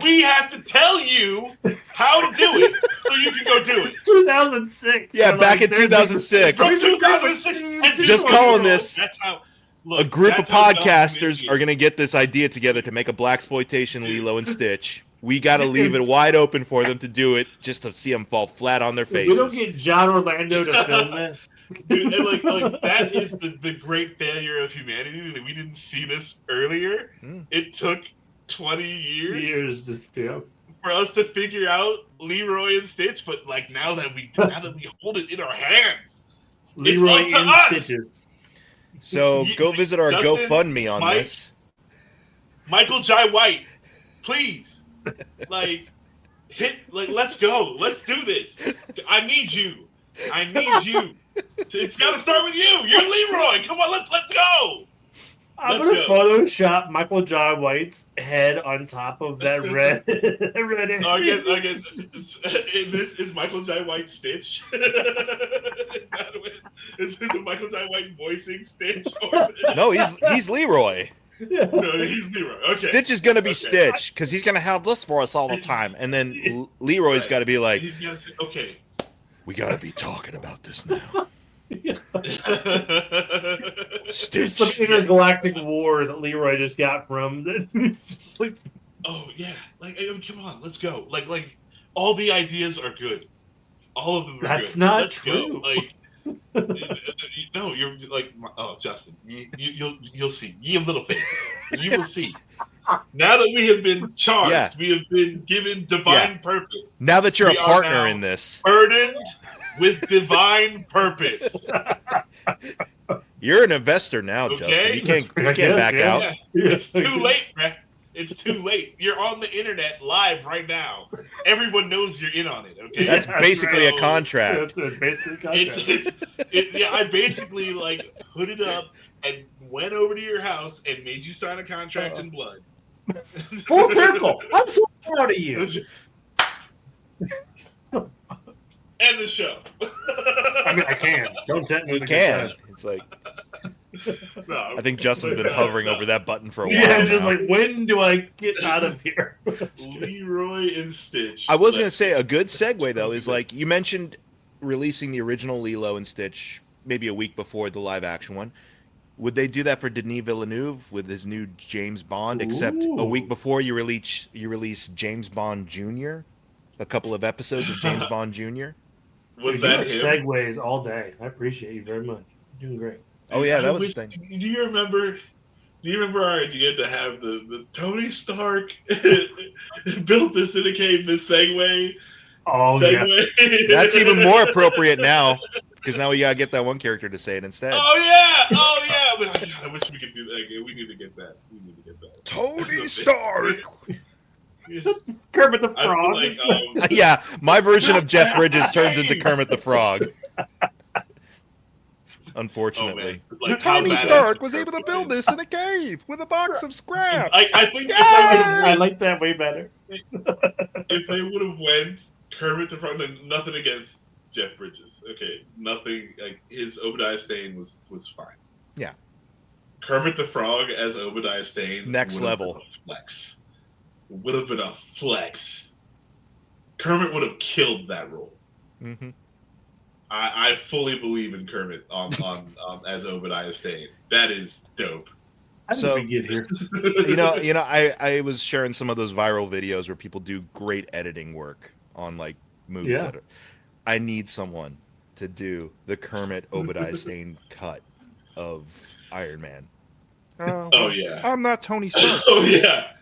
we have to tell you how to do it so you can go do it. 2006. Yeah, back in 2006. From 2006. Just calling this. That's how. A group of podcasters are going to get this idea together to make a blaxploitation Lilo and Stitch. We got to leave it wide open for them to do it, just to see them fall flat on their faces. We don't get John Orlando to film this. Dude, and like that is the great failure of humanity that we didn't see this earlier. It took 20 years for us to figure out Leroy and Stitch, but like now that we hold it in our hands, Leroy it's up to and us. Stitches. So go visit our Justin, GoFundMe on Mike, this. Michael Jai White, please, let's go. Let's do this. I need you. It's got to start with you. You're Leroy. Come on, let's go. I'm gonna Photoshop Michael Jai White's head on top of that red. I guess this is Michael Jai White Stitch. Is it Michael Jai White voicing Stitch? No, he's Leroy. No, he's Leroy. Okay. Stitch is gonna be Stitch because he's gonna have this for us all the time, and then Leroy's got to be like, okay, we got to be talking about this now. There's some intergalactic war that Leroy just got from. It's just like, oh yeah, come on, let's go. Like all the ideas are good. All of them are That's good. not Let's true. Go. No, you're like, oh Justin, you'll see. You have little faith. You will see. Now that we have been charged, we have been given divine purpose. Now that you're a partner in this, burdened with divine purpose. You're an investor now, Justin. You can't back out. Yeah. It's too late, man. It's too late. You're on the internet live right now. Everyone knows you're in on it. Okay, that's basically a contract. That's a basic contract. I basically put it up and went over to your house and made you sign a contract in blood. Full circle. I'm so proud of you. End the show. I mean, I can. Don't tempt me. You can. It's like. No, I think Justin's been hovering over that button for a while. Yeah, just now. like, when do I get out of here? Leroy and Stitch. I was going to say a good segue, though, is like you mentioned releasing the original Lilo and Stitch maybe a week before the live action one. Would they do that for Denis Villeneuve with his new James Bond, except a week before you release James Bond Jr., a couple of episodes of James Bond Jr.? Was that him? Segues all day. I appreciate you very much. You're doing great. Oh yeah, that was the thing. Do you remember our idea to have the Tony Stark built this in a cave, this Segway? Oh Segway. Yeah. That's even more appropriate now because now we gotta get that one character to say it instead. Oh yeah. God, I wish we could do that. We need to get that. Tony Stark. Kermit the Frog. Yeah, my version of Jeff Bridges turns into Kermit the Frog. Unfortunately, Tony Stark was able to build this in a cave with a box of scraps. I think I like that way better. If they would have went Kermit the Frog, nothing against Jeff Bridges. Okay, nothing. Like his Obadiah Stane was fine. Yeah, Kermit the Frog as Obadiah Stane, next level flex. Would have been a flex. Kermit would have killed that role. Mm-hmm. I fully believe in Kermit on as Obadiah Stane. That is dope. How did we get here? I was sharing some of those viral videos where people do great editing work on like movies. Yeah. I need someone to do the Kermit Obadiah Stane cut of Iron Man. Oh yeah. I'm not Tony Stark. Oh yeah.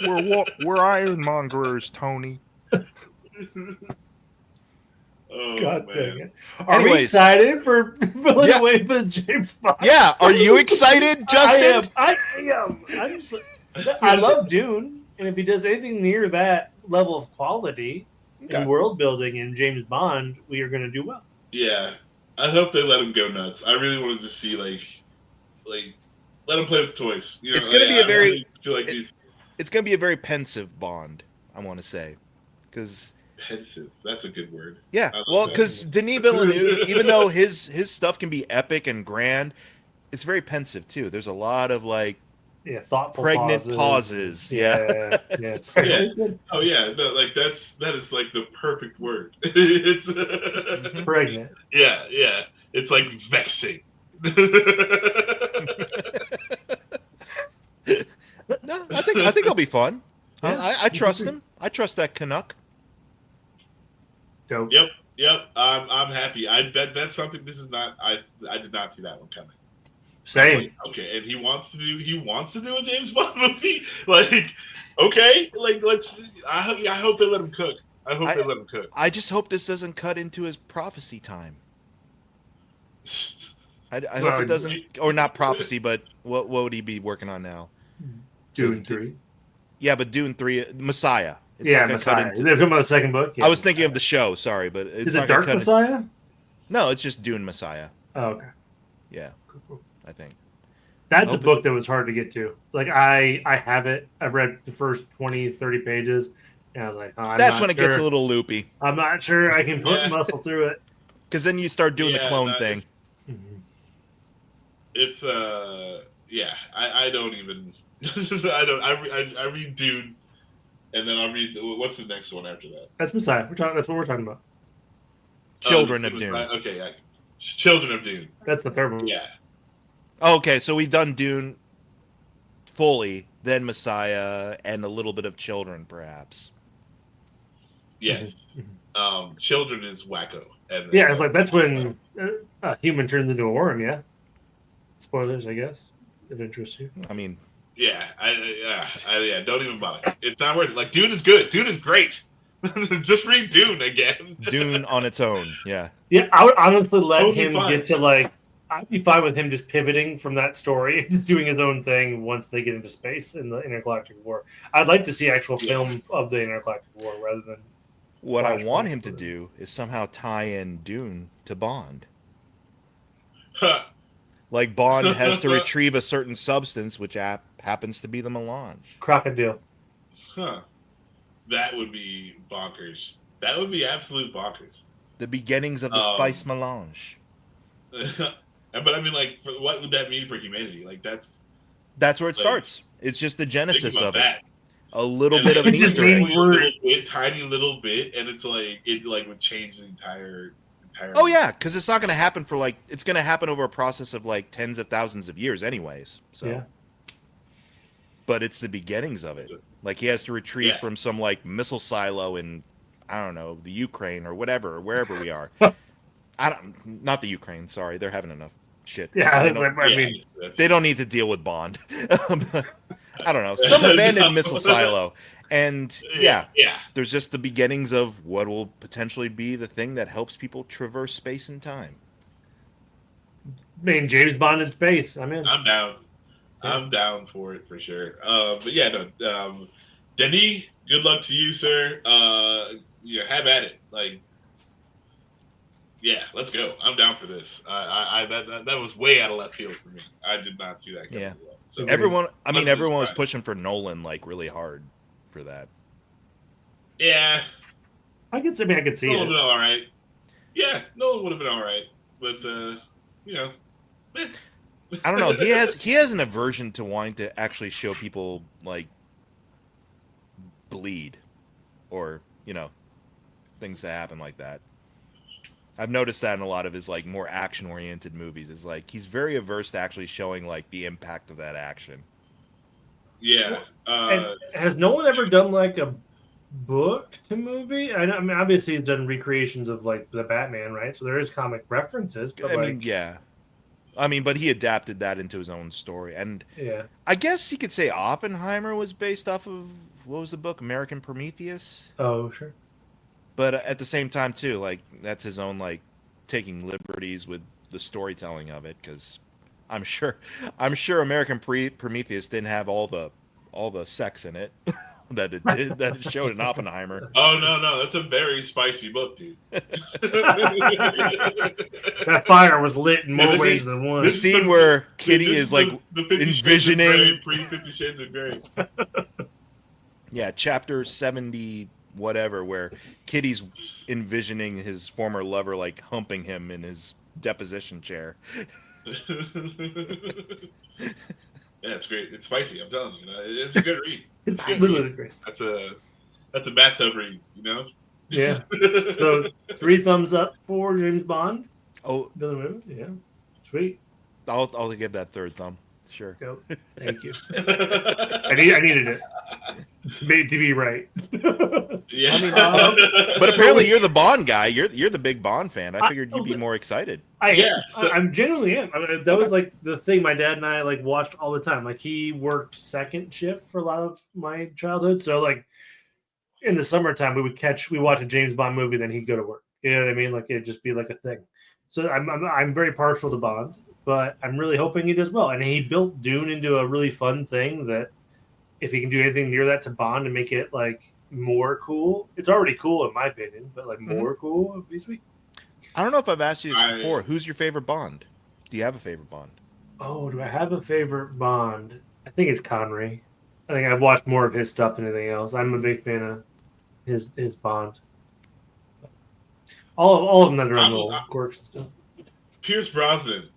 We're ironmongerers, Tony. Oh, God man. dang it. Are we Anyways. excited for Billy Yeah. Away with James Bond? Yeah, are you excited, Justin? I am. I love Dune, and if he does anything near that level of quality Okay. and world building in James Bond, we are going to do well. Yeah, I hope they let him go nuts. I really wanted to see like let him play with toys. You know, It's gonna be a very- feel like he's It's going to be a very pensive Bond, I want to say. Because, pensive. That's a good word. yeah, I love well, that. because Denis Villeneuve, even though his stuff can be epic and grand, it's very pensive, too. There's a lot of, like, Yeah, thoughtful pregnant pauses. Yeah. Yes. Yeah. Oh yeah, no, like that is like the perfect word. It's Pregnant. yeah. It's like vexing. No, I think it'll be fun. Yeah. I trust him. I trust that Canuck. Dope. Yep. I'm happy. That's something. This is not. I did not see that one coming. Same. Like, okay, and he wants to do a James Bond movie. Like, okay, like let's. I hope they let him cook. I hope they let him cook. I just hope this doesn't cut into his prophecy time. I hope it doesn't, or not prophecy, but what would he be working on now? Dune 3. Yeah, but Dune 3, Messiah. It's Yeah, not gonna Messiah. cut into- They're talking about the second book? Yeah. I was thinking of the show, sorry, but it's Is not it gonna Dark cut Messiah? No, it's just Dune Messiah. Oh, okay. Yeah, I think. That's a Hope book that was hard to get to. Like, I have it. I've read the first 20, 30 pages, and I was like, oh, That's when it gets a little loopy. I'm not sure I can put muscle through it. Because then you start doing the clone thing. It's yeah. I don't even. I read Dune, and then I'll read what's the next one after that. That's Messiah. That's what we're talking about. Children of Dune. Okay, yeah. Children of Dune. That's the third one. Yeah. Okay, so we've done Dune fully, then Messiah, and a little bit of Children, perhaps. Yes. Children is wacko. And Yeah, it's like that's when a human turns into a worm. Yeah. Spoilers, I guess, if it interests you. I mean, yeah, yeah. Don't even bother. It's not worth it. Like Dune is good. Dune is great. Just read Dune again. Dune on its own. Yeah. Yeah, I would honestly let Totally him fine. get to like. I'd be fine with him just pivoting from that story and just doing his own thing once they get into space in the Intergalactic War. I'd like to see actual film of the Intergalactic War rather than. What I want Flashpoint him to for do is somehow tie in Dune to Bond. Like Bond has to retrieve a certain substance, which happens to be the melange. Crocodile. Huh. That would be bonkers. That would be absolute bonkers. The beginnings of the spice melange. But I mean, like, what would that mean for humanity? Like, that's where it starts. It's just the genesis of that. it. A little And bit of an it just Easter means egg. tiny little bit, and it's like it like would change the entire. Oh yeah, because it's not going to happen for like it's going to happen over a process of like tens of thousands of years, anyways. So. Yeah. But it's the beginnings of it. Like he has to retreat from some like missile silo in, I don't know, the Ukraine or whatever, or wherever we are. Not the Ukraine. Sorry, they're having enough shit. Yeah, They don't need to deal with Bond. I don't know, some abandoned missile silo, and yeah, there's just the beginnings of what will potentially be the thing that helps people traverse space and time. I mean, James Bond in space. I'm in. I'm down. I'm down for it for sure. But yeah, no. Denis, good luck to you, sir. Have at it. Like, yeah, let's go. I'm down for this. That was way out of left field for me. I did not see that coming. Yeah. Well. So Everyone was pushing for Nolan like really hard for that. Yeah. I could see Nolan it. would have been all right. Yeah, Nolan would have been all right. But I don't know. He has an aversion to wanting to actually show people like bleed or, things that happen like that. I've noticed that in a lot of his like more action oriented movies. Is like he's very averse to actually showing like the impact of that action. Yeah. And has no one ever done like a book to movie? I mean, obviously he's done recreations of like the Batman, right? So there is comic references. But I mean, yeah. I mean, but he adapted that into his own story, and I guess you could say Oppenheimer was based off of what was the book, American Prometheus? Oh, sure. But at the same time, too, like that's his own like taking liberties with the storytelling of it, because I'm sure American Prometheus didn't have all the sex in it that it showed in Oppenheimer. Oh no, that's a very spicy book, dude. That fire was lit in more ways than one. The scene where Kitty is like the 50 envisioning pre-50 Shades of Grey. Yeah, chapter 70 whatever, where Kitty's envisioning his former lover like humping him in his deposition chair. Yeah, it's great. It's spicy. I'm telling you. It's a good read. It's literally great. That's a bathtub read. Yeah. So 3 thumbs up for James Bond. Oh, Villeneuve. Yeah. Sweet. I'll give that 3rd thumb. Sure. Go. Thank you. I needed it to be right. Yeah. I mean, but apparently you're the Bond guy. You're the big Bond fan. I figured you'd be more excited. I'm genuinely am. I mean, that was like the thing my dad and I like watched all the time. Like he worked second shift for a lot of my childhood, so like in the summertime we watch a James Bond movie, then he'd go to work. You know what I mean? Like it'd just be like a thing. So I'm very partial to Bond, but I'm really hoping he does well. And he built Dune into a really fun thing that if he can do anything near that to Bond and make it like more cool, it's already cool in my opinion, but like more cool would be sweet. I don't know if I've asked you this before. Who's your favorite Bond? Do you have a favorite Bond? Oh, do I have a favorite Bond? I think it's Connery. I think I've watched more of his stuff than anything else. I'm a big fan of his Bond. All of them that are on little quirks and stuff. Pierce Brosnan.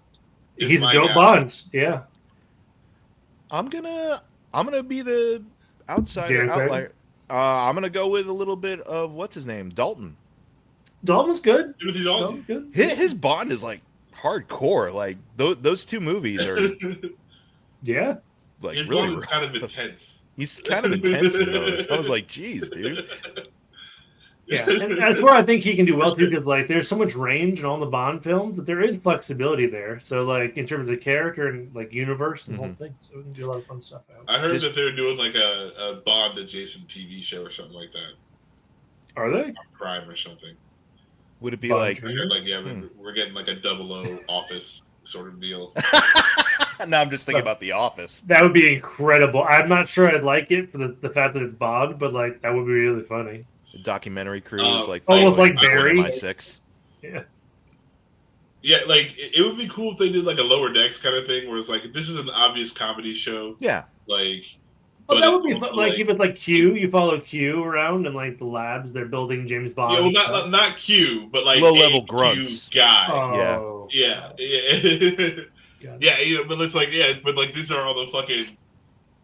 He's a dope Bond. Yeah. I'm gonna be the outlier. I'm gonna go with a little bit of what's his name, Dalton. Dalton's good. Timothy Dalton. Good. His Bond is like hardcore. Like those 2 movies are. Yeah. Like his really. Bond is kind of intense. He's kind of intense in those. I was like, geez, dude. Yeah, and that's where I think he can do well too, because like there's so much range in all the Bond films that there is flexibility there. So like in terms of the character and like universe and the whole thing, so we can do a lot of fun stuff. I heard that they're doing like a Bond adjacent TV show or something like that. Are they? Crime or something. Would it be Bond like? I heard like we're getting like a 00 Office sort of deal. No, I'm just thinking about The Office. That would be incredible. I'm not sure I'd like it for the fact that it's Bond, but like that would be really funny. The documentary crews like almost like Barry. MI6. Yeah. Yeah, like it would be cool if they did like a Lower Decks kind of thing, where it's like this is an obvious comedy show. Yeah. Like. Well, that would be fun. Like if it's like Q, you follow Q around and like the labs, they're building James Bond. Yeah, well, not Q, but like low level grunts Q guy. Oh, yeah. Yeah, but it's like but like these are all the fucking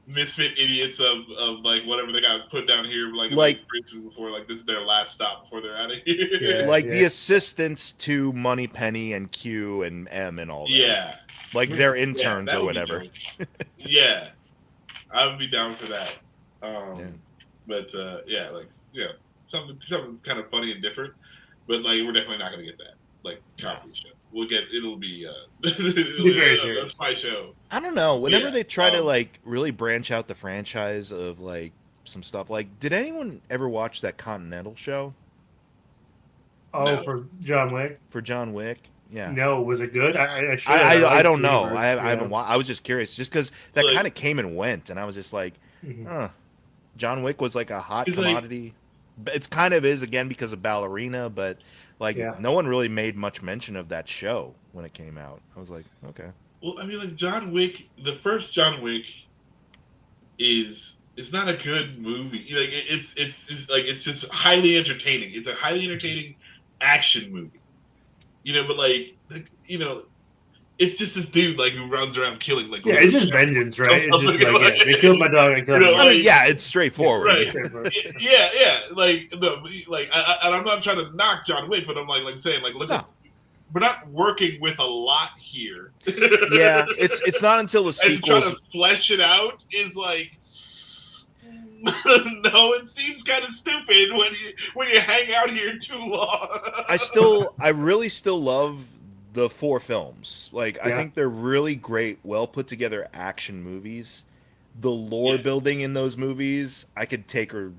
misfit idiots of like whatever they got put down here like before, like this is their last stop before they're out of here. The assistants to Moneypenny and Q and M and all that. Yeah. Like their interns or whatever. Yeah. I would be down for that. But something kind of funny and different. But like we're definitely not gonna get that. Like comedy show. It'll be very serious. A spy show. I don't know. Whenever they try to like really branch out the franchise of like some stuff, like did anyone ever watch that Continental show? Oh, no. For John Wick. For John Wick, yeah. No, was it good? I don't know. I haven't. I was just curious, just because that kind of came and went, and I was just like, John Wick was like a hot commodity. It's kind of is again because of Ballerina, but. Like no one really made much mention of that show when it came out. I was like, okay. Well, I mean, like John Wick, the first John Wick is not a good movie. Like it's just highly entertaining. It's a highly entertaining action movie. But like it's just this dude like who runs around killing like. Yeah, it's just vengeance, right? It's just like they killed my dog. I mean, it's straightforward. Right. Yeah. Like and I'm not trying to knock John Wick, but I'm like saying like look, we're not working with a lot here. Yeah, it's not until the sequels. And trying to flesh it out is like. No, it seems kind of stupid when you hang out here too long. I really still love the 4 films. Like, I Yeah. think they're really great, well put together action movies. The lore building in those movies, I could take or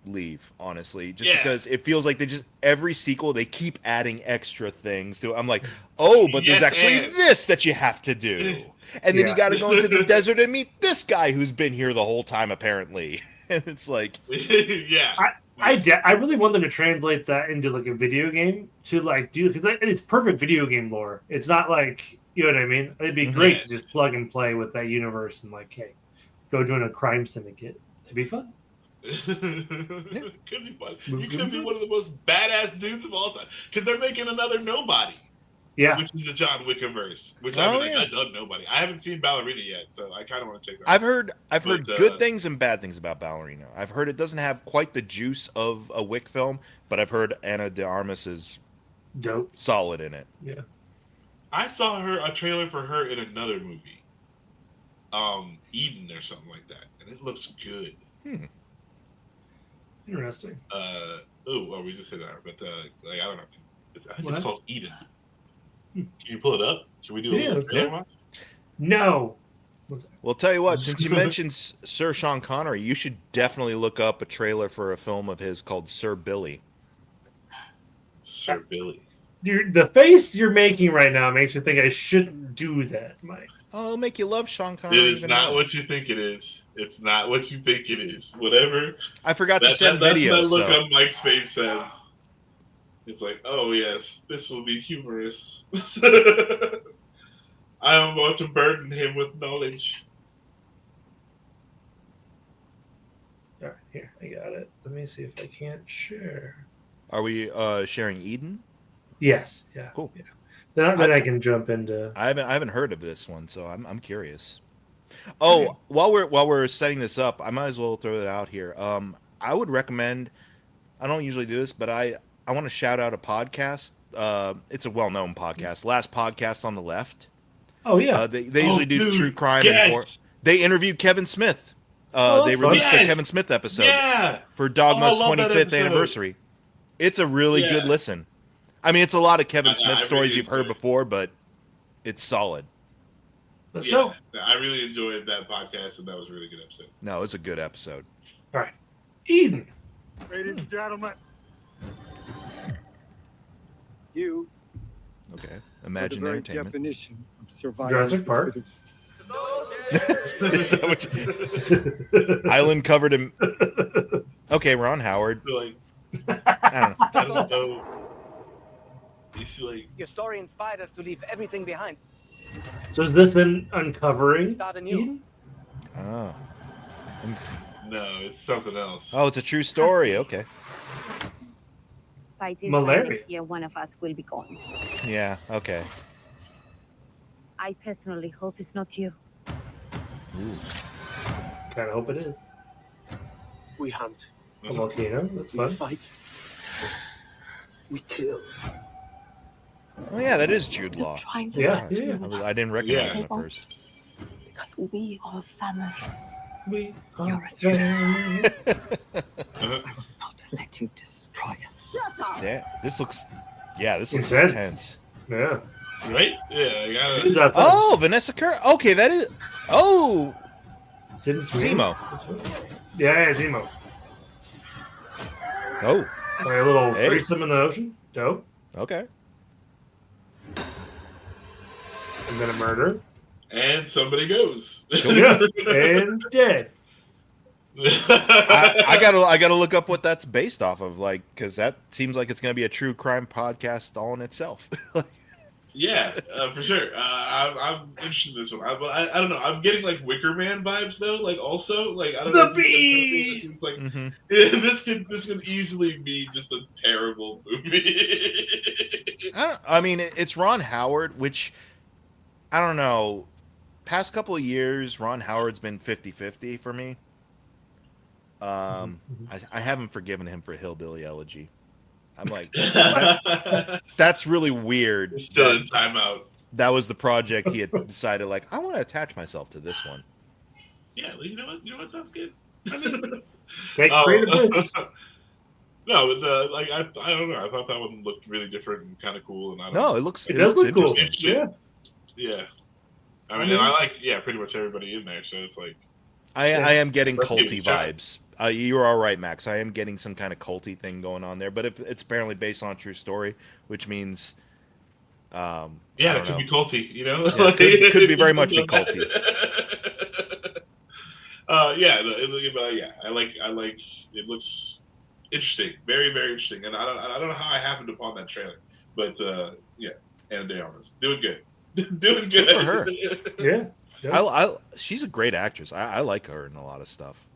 leave, honestly, just because it feels like every sequel they keep adding extra things to it. I'm like, oh, but there's actually this that you have to do, and then you got to go into the desert and meet this guy who's been here the whole time apparently, and it's like, I really want them to translate that into like a video game to like do, because it's perfect video game lore. It's not like, you know what I mean. It'd be great to just plug and play with that universe and like, hey, go join a crime syndicate. It'd be fun. Could be fun. You could be one of the most badass dudes of all time, because they're making another Nobody. Yeah, which is the John Wickiverse. Which I dug Nobody. I haven't seen Ballerina yet, so I kind of want to check that out. I've heard good things and bad things about Ballerina. I've heard it doesn't have quite the juice of a Wick film, but I've heard Ana de Armas is dope, solid in it. Yeah, I saw a trailer for her in another movie, Eden or something like that, and it looks good. Interesting. We just said that, but I don't know. I think it's called Eden. Can you pull it up? Can we do a little trailer watch? No. Well, tell you what, since you mentioned Sir Sean Connery, you should definitely look up a trailer for a film of his called Sir Billy. Sir Billy. The face you're making right now makes me think I shouldn't do that, Mike. Oh, it'll make you love Sean Connery. It is not what you think it is. It's not what you think it is. Whatever. I forgot to send videos. That's that look on Mike's face says. It's like, oh yes, this will be humorous. I am about to burden him with knowledge. All right, here, I got it. Let me see if I can't share. Are we sharing Eden? Yes. Yeah. Cool. Yeah. Then I can jump into. I haven't heard of this one, so I'm curious. Oh, while we're setting this up, I might as well throw it out here. I would recommend. I don't usually do this, but I want to shout out a podcast. It's a well-known podcast. Last Podcast on the Left. Oh yeah. They usually do true crime and horror. They interviewed Kevin Smith. They released the Kevin Smith episode for Dogma's 25th anniversary. It's a really good listen. I mean, it's a lot of Kevin Smith stories you've heard before, but it's solid. Let's go. I really enjoyed that podcast, and that was a really good episode. No, it's a good episode. All right. Eden. Ladies and gentlemen. You. Okay. Imagine the very entertainment. Definition of survival. Jurassic Park. Is that what Island covered in. Okay, Ron Howard. I don't know. Your story inspired us to leave everything behind. So is this an uncovering? Start anew. Oh. No, it's something else. Oh, it's a true story. Okay. By this Malaria. time next year, one of us will be gone. Yeah. Okay. I personally hope it's not you. Kind of hope it is. We hunt. A volcano. That's We fun. fight. We kill. Oh yeah, that is Jude Law. Trying to Yeah. rescue Yeah. us I didn't recognize him at first. because we are family. We You're a threat. Uh-huh. Not let you destroy us. Shut up. Yeah. This looks Intense. intense. Yeah. Right? Yeah, I got Who's it. outside? Oh, Vanessa Kerr. Okay, that is. Oh, Sid Sweeney? Zemo. Yeah, Zemo. Oh. Like a little Hey. threesome in the ocean. Dope. Okay. And then a murder. And somebody goes. Yeah. And dead. I gotta look up what that's based off of, like, because that seems like it's gonna be a true crime podcast all in itself. Yeah, for sure. I'm interested in this one. I don't know. I'm getting like Wicker Man vibes though. Like also like I don't The know. Bee! It's like Mhm. this could easily be just a terrible movie. I mean, it's Ron Howard, which I don't know. Past couple of years, Ron Howard's been 50-50 for me. I haven't forgiven him for Hillbilly Elegy. I'm like, that's really weird. We're still in timeout. That was the project he had decided, like, I want to attach myself to this one. Yeah, well, you know what? You know what sounds good. Take creative risks. No, but like I don't know. I thought that one looked really different and kind of cool, and I don't No, know. it looks It does look cool. interesting. Yeah. Yeah. I mean, mean- and I like pretty much everybody in there. So it's like I am getting Let's give it culty a shot. vibes. You are all right, Max. I am getting some kind of culty thing going on there, but if it's apparently based on a true story, which means, I yeah, don't it could know. be culty. You know, Yeah, could be very much be culty. Yeah, I like. It looks interesting, very very interesting, and I don't know how I happened upon that trailer, but yeah, Anna de Armas doing good, doing good. Good for her. Yeah. She's a great actress. I like her in a lot of stuff.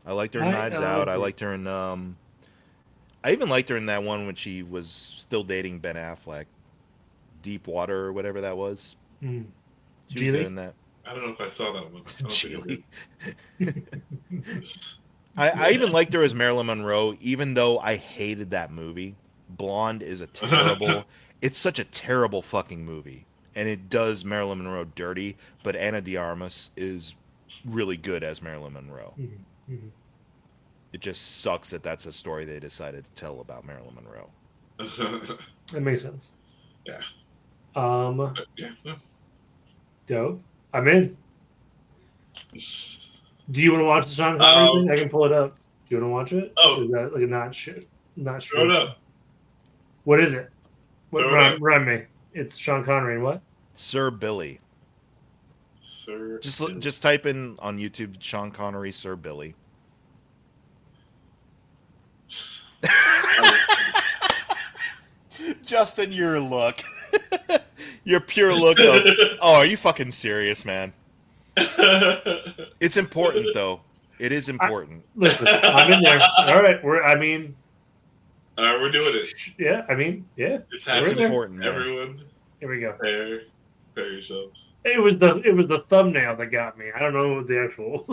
I liked her in Knives Out. I liked her in I even liked her in that one when she was still dating Ben Affleck, Deep Water or whatever that was. Mm. She was good in that. I don't know if I saw that one. I don't think I did. I even liked her as Marilyn Monroe, even though I hated that movie. Blonde is a terrible. It's such a terrible fucking movie, and it does Marilyn Monroe dirty. But Ana de Armas is really good as Marilyn Monroe. Mm-hmm. Mm-hmm. It just sucks that that's a story they decided to tell about Marilyn Monroe. That makes sense. Yeah. Yeah. Yeah. Dope. I'm in. Do you want to watch the Sean Connery thing? I can pull it up. Do you want to watch it? Oh. Is that like not shit? Not Throw it sure. up. What is it? What Throw it up. run me? It's Sean Connery and what? Sir Billy. Sir. Just type in on YouTube Sean Connery, Sir Billy. Justin, your look. Your pure look of, oh, are you fucking serious, man? It's important, though. It is important. Listen, I'm in there. All right, we're doing it. Yeah, yeah. It's That's happening. important, man. Everyone, Here we go. prepare yourselves. It was the thumbnail that got me. I don't know the actual.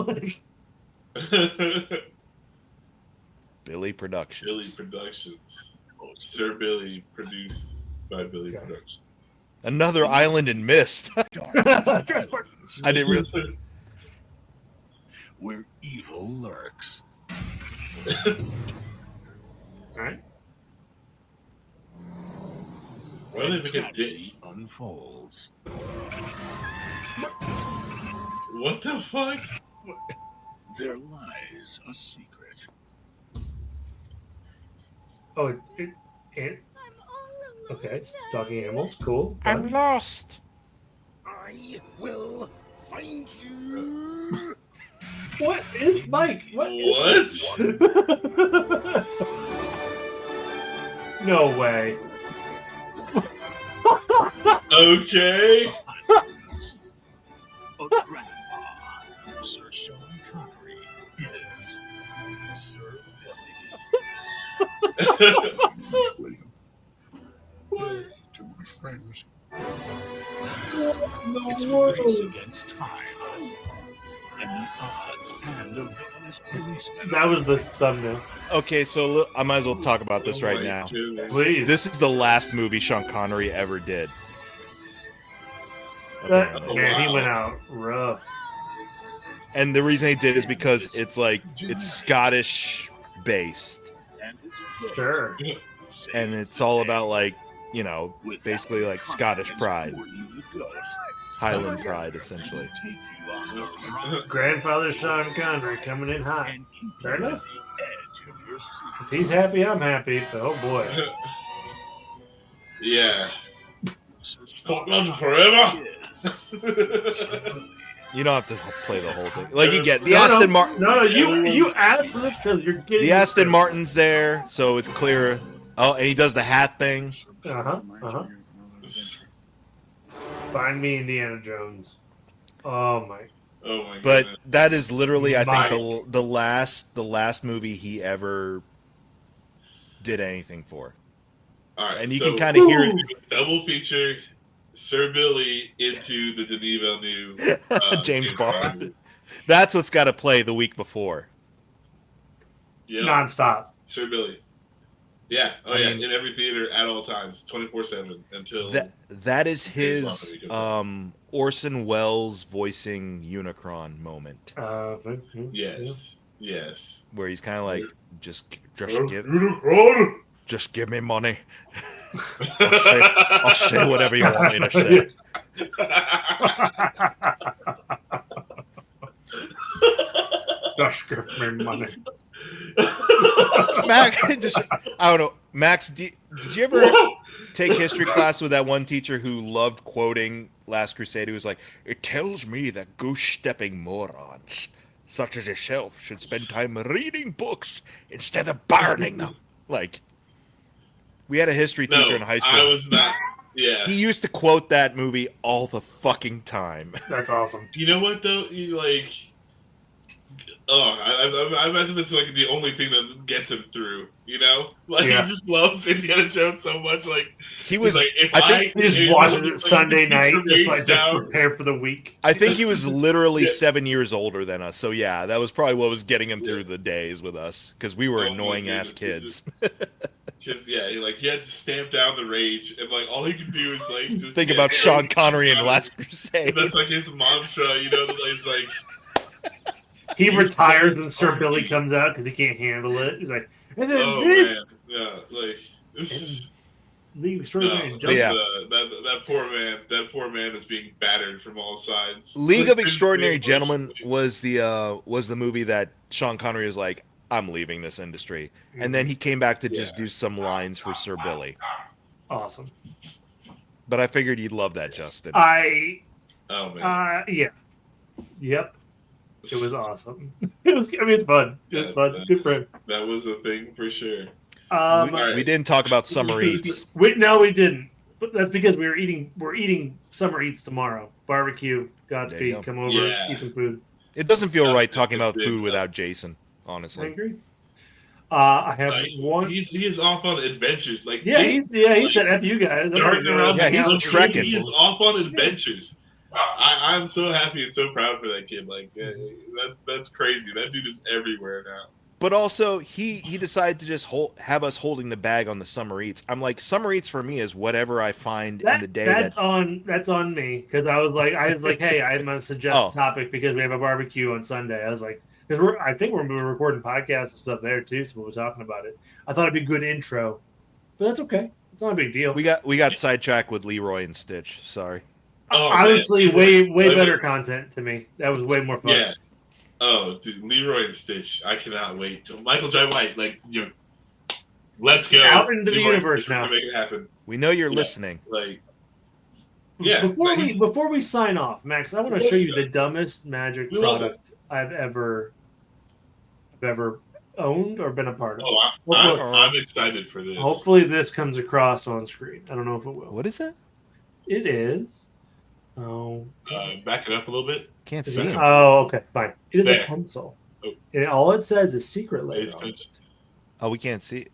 Billy Productions. Billy Productions. Sir Billy, produced by Billy Okay. Productions. Another Island in Mist. I didn't really. Where evil lurks. All right. Why did they make a dick? Tragedy unfolds. What the fuck? There lies a secret. Oh, okay. Talking animals. Cool. I'm lost. I will find you. What is Mike? What? No way. Okay. A grandpa. Sir Sean Connery is Sir Billy. William, to my friends. It's a race against time. And the odds and a villainous policeman. That was the thumbnail. Okay, so I might as well talk about this right now. Please. This is the last movie Sean Connery ever did. Man, he went out rough. And the reason he did is because it's Scottish based, Sure. and it's all about basically like Scottish pride, Highland pride, essentially. Grandfather Sean Connery coming in hot. Fair enough. If If he's happy, I'm happy. But oh boy. Yeah. Scotland forever. You don't have to play the whole thing. Like you get the Aston Martin. No, you asked for this trailer. You're getting The Aston Martin's there, so it's clear. Oh, and he does the hat thing. Uh-huh. Find me Indiana Jones. Oh my. But goodness. that is literally, I think, Mike. the last movie he ever did anything for. All right, And you so can kind of hear it. double feature Sir Billy into the Denis Villeneuve James Bond. That's what's got to play the week before. Yeah, Non-stop. Sir Billy. Yeah, I mean- in every theater at all times, 24/7 until That is his James Bond Orson Welles voicing Unicron moment. yes. Yes. where he's kind of like, just give me money. I'll say whatever you want me to say. Just give me money. Max, I don't know. Max, did you ever take history class with that one teacher who loved quoting Last Crusade? Who was like, "It tells me that goose-stepping morons such as yourself should spend time reading books instead of burning them." Like, we had a history teacher in high school. I was not. Yeah. He used to quote that movie all the fucking time. That's awesome. You know what though? You like. Oh, I imagine it's like the only thing that gets him through. You know, like he just loves Indiana Jones so much. Like he was. Like, I think he just watches it Sunday night, just like to prepare for the week. I think he was literally 7 years older than us. So yeah, that was probably what was getting him through the days with us because we were annoying ass kids. Because he had to stamp down the rage, and like all he could do is like just think about Sean Connery in Last Crusade. That's like his mantra, you know. It's like he retires when Sir Billy comes out because he can't handle it. He's like, and then this, man. Yeah, like this is League Extraordinary that poor man is being battered from all sides. League of Extraordinary Gentlemen was the movie that Sean Connery was like, I'm leaving this industry, and then he came back to just do some lines for Sir Billy. Awesome. But I figured you'd love that, Justin. Oh man. Yeah. Yep. It was awesome. It's fun. It was fun. Good for him. That was a thing for sure. We didn't talk about summer eats. No, we didn't. But that's because we're eating summer eats tomorrow. Barbecue. Godspeed. Come over. Eat some food. It doesn't feel right talking about food without Jason. Honestly, I agree. I have one. He's off on adventures. Like he said "F you guys." He's trekking. He's off on adventures. I'm so happy and so proud for that kid. Like that's crazy. That dude is everywhere now. But also, he decided to just have us holding the bag on the summer eats. I'm like, summer eats for me is whatever I find in the day. That's on me because I was like, hey, I'm gonna suggest a topic because we have a barbecue on Sunday. I was like, because I think we're recording podcasts and stuff there too, so we're talking about it. I thought it'd be a good intro, but that's okay. It's not a big deal. We got sidetracked with Leroy and Stitch. Sorry. Honestly, way better content to me. That was way more fun. Yeah. Oh, dude, Leroy and Stitch. I cannot wait till Michael J. White. Like, let's go. It's out into the Leroy universe now. Make it happen. We know you're listening. Like, Before we sign off, Max, I want to show you the dumbest magic product I've ever owned or been a part of. Oh, I'm excited for this. Hopefully, this comes across on screen. I don't know if it will. What is it? It is. Oh. Back it up a little bit. Can't see it. Oh, okay, fine. It is a pencil. Oh. And all it says is secret layer. Oh, we can't see it.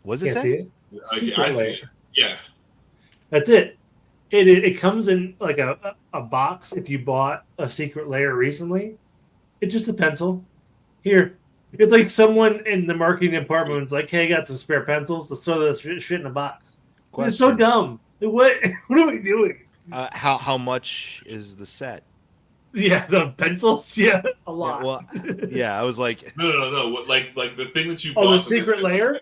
What does it say? See it? Secret layer. Yeah. That's it. It comes in like a box if you bought a secret layer recently. It's just a pencil. Here. It's like someone in the marketing department was like, hey, I got some spare pencils. Let's throw this shit in a box. It's so dumb. What are we doing? How much is the set? Yeah, the pencils. Yeah, a lot. Yeah, well, yeah, I was like, no. Like the thing that you bought. Oh, the secret layer.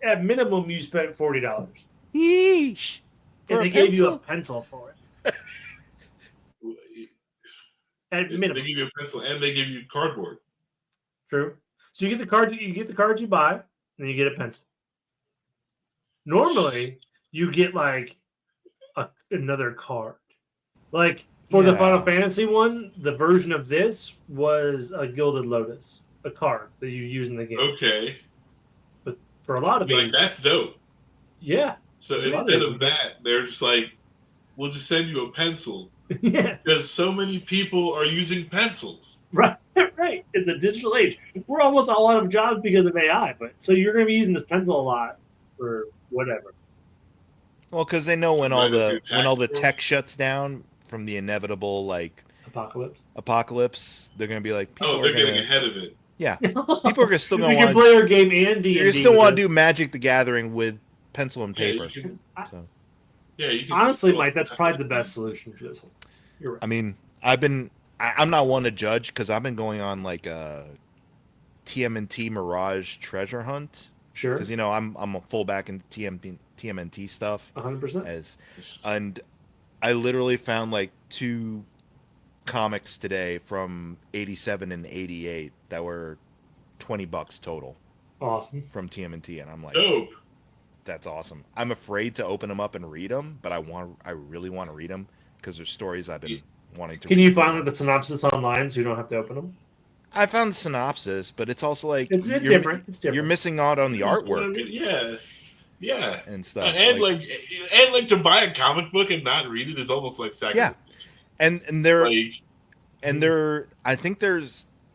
At minimum, you spent $40. Yeesh. And they gave you a pencil for it. At minimum, they give you a pencil and they give you cardboard. True. So you get the card. You get the card you buy, and then you get a pencil. Normally, you get like another card. Like for the Final Fantasy one, the version of this was a Gilded Lotus, a card that you use in the game. Okay. But for a lot of these, that's dope. Yeah. So instead of that, they're just like, we'll just send you a pencil. Yeah. Because so many people are using pencils. Right. Right. In the digital age, we're almost all out of jobs because of AI. But so you're going to be using this pencil a lot for whatever. Well, because they know when all the tech shuts down from the inevitable apocalypse, they're going to be like, they're getting ahead of it. Yeah, people are still going to want to play our game and D&D. You still want to do Magic the Gathering with pencil and paper. You can honestly, Mike, that's probably the best solution for this one. You're right. I mean, I'm not one to judge because I've been going on like TMNT Mirage Treasure Hunt. Sure. Because I'm a fullback in TMNT stuff. 100%. And I literally found like 2 comics today from 87 and 88 that were $20 total. Awesome. From TMNT, and I'm like, dope. That's awesome. I'm afraid to open them up and read them, but I really want to read them because there's stories I've been wanting to. Can you find the synopsis online so you don't have to open them? I found the synopsis, but it's also like it's different. It's different. You're missing out on the artwork. I mean, yeah, and stuff. And like to buy a comic book and not read it is almost like sacrilege. Yeah, and I think there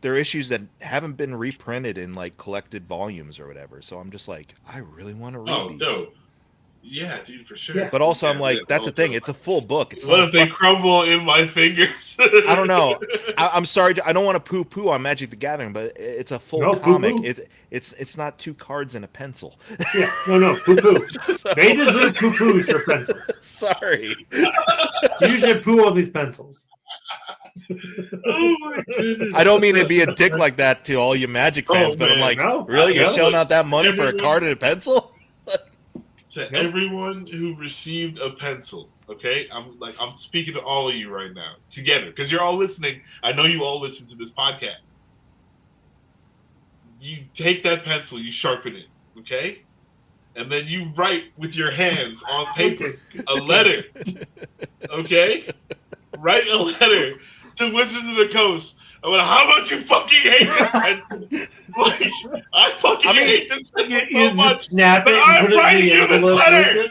are issues that haven't been reprinted in like collected volumes or whatever. So I'm just like, I really want to read these. Dope. Yeah, dude, for sure. Yeah. But also, I'm like, that's the thing. It's a full book. It's what if they crumble in my fingers? I don't know. I'm sorry. I don't want to poo-poo on Magic the Gathering, but it's a full comic. Poo-poo. It's not 2 cards and a pencil. Yeah, no, poo-poo. They deserve poo-poos for pencils. Sorry. You should poo on these pencils. Oh my goodness. I don't mean to be a dick like that to all you Magic fans, but I'm like, really? You're shelling out that money for a card and a pencil? To everyone who received a pencil, okay? I'm speaking to all of you right now, together, because you're all listening. I know you all listen to this podcast. You take that pencil, you sharpen it, okay? And then you write with your hands on paper a letter, okay? Write a letter to Wizards of the Coast about how much you fucking hate this pencil. Like, I hate this pencil so much. Snap it. I'm writing you this letter.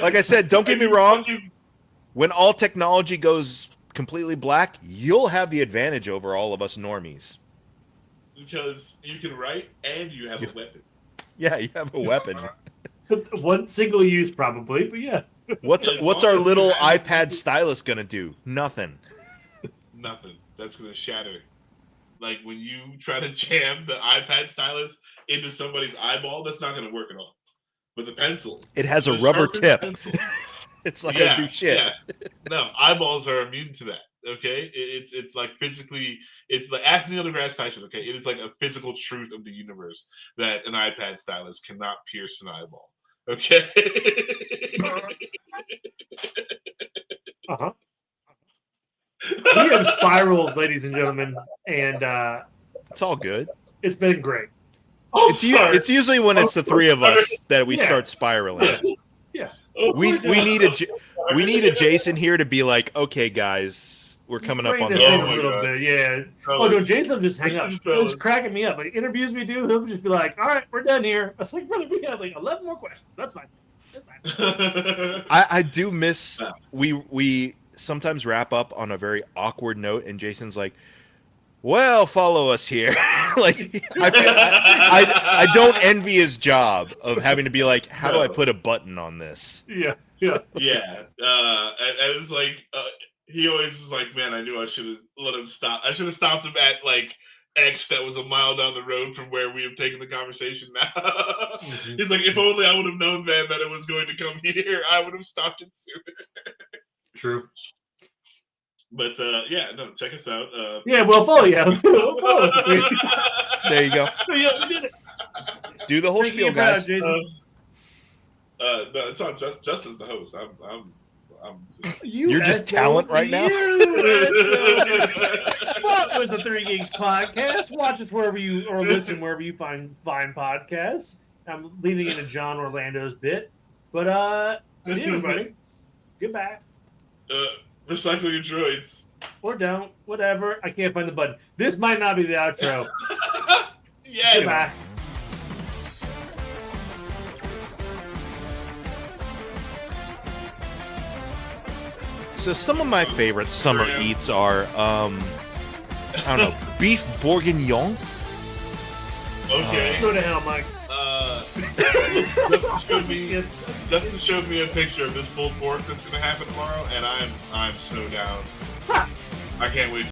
Like I said, don't get me wrong. When all technology goes completely black, you'll have the advantage over all of us normies. Because you can write and you have a weapon. Yeah, you have a weapon. One single use, probably, but yeah. What's our little iPad stylus gonna do? Nothing. Nothing. That's gonna shatter. Like when you try to jam the iPad stylus into somebody's eyeball, that's not gonna work at all. But the pencil, it has a rubber tip. It's not gonna do shit. Yeah. No, eyeballs are immune to that. Okay, it's like physically. It's like ask Neil deGrasse Tyson. Okay, it is like a physical truth of the universe that an iPad stylus cannot pierce an eyeball. Okay. We have spiraled, ladies and gentlemen, and it's all good. It's been great. It's usually when it's the 3 of us that we start spiraling. Yeah. We need a Jason here to be like, okay, guys, we're coming up on this the a little bit. Yeah. Oh no, Jason will just hang up. It's cracking me up. Like interviews we do, he'll just be like, "All right, we're done here." I was like, "Brother, we have like 11 more questions. That's fine." I do miss we sometimes wrap up on a very awkward note, and Jason's like, "Well, follow us here." Like I don't envy his job of having to be like, "How do I put a button on this?" Yeah. And it's like he always was like, "Man, I knew I should have let him stop. I should have stopped him at like X that was a mile down the road from where we have taken the conversation now." Mm-hmm. He's like, "If only I would have known then that it was going to come here, I would have stopped it sooner." True. But check us out. We'll follow you. We'll follow us. There you go. Yeah, we did it. Do the whole spiel, guys. No, it's not Justin's the host. You're just talent right now. What was the 3 Geeks Podcast? Watch us wherever you or listen wherever you find podcasts. I'm leaning into John Orlando's bit, but see you, everybody. Goodbye. Recycle your droids. Or don't. Whatever. I can't find the button. This might not be the outro. Yeah. Goodbye. So some of my favorite summer eats are, I don't know, beef bourguignon. Okay. Go to hell, Mike. Justin showed me a picture of this pulled pork that's going to happen tomorrow, and I'm so down. I can't wait.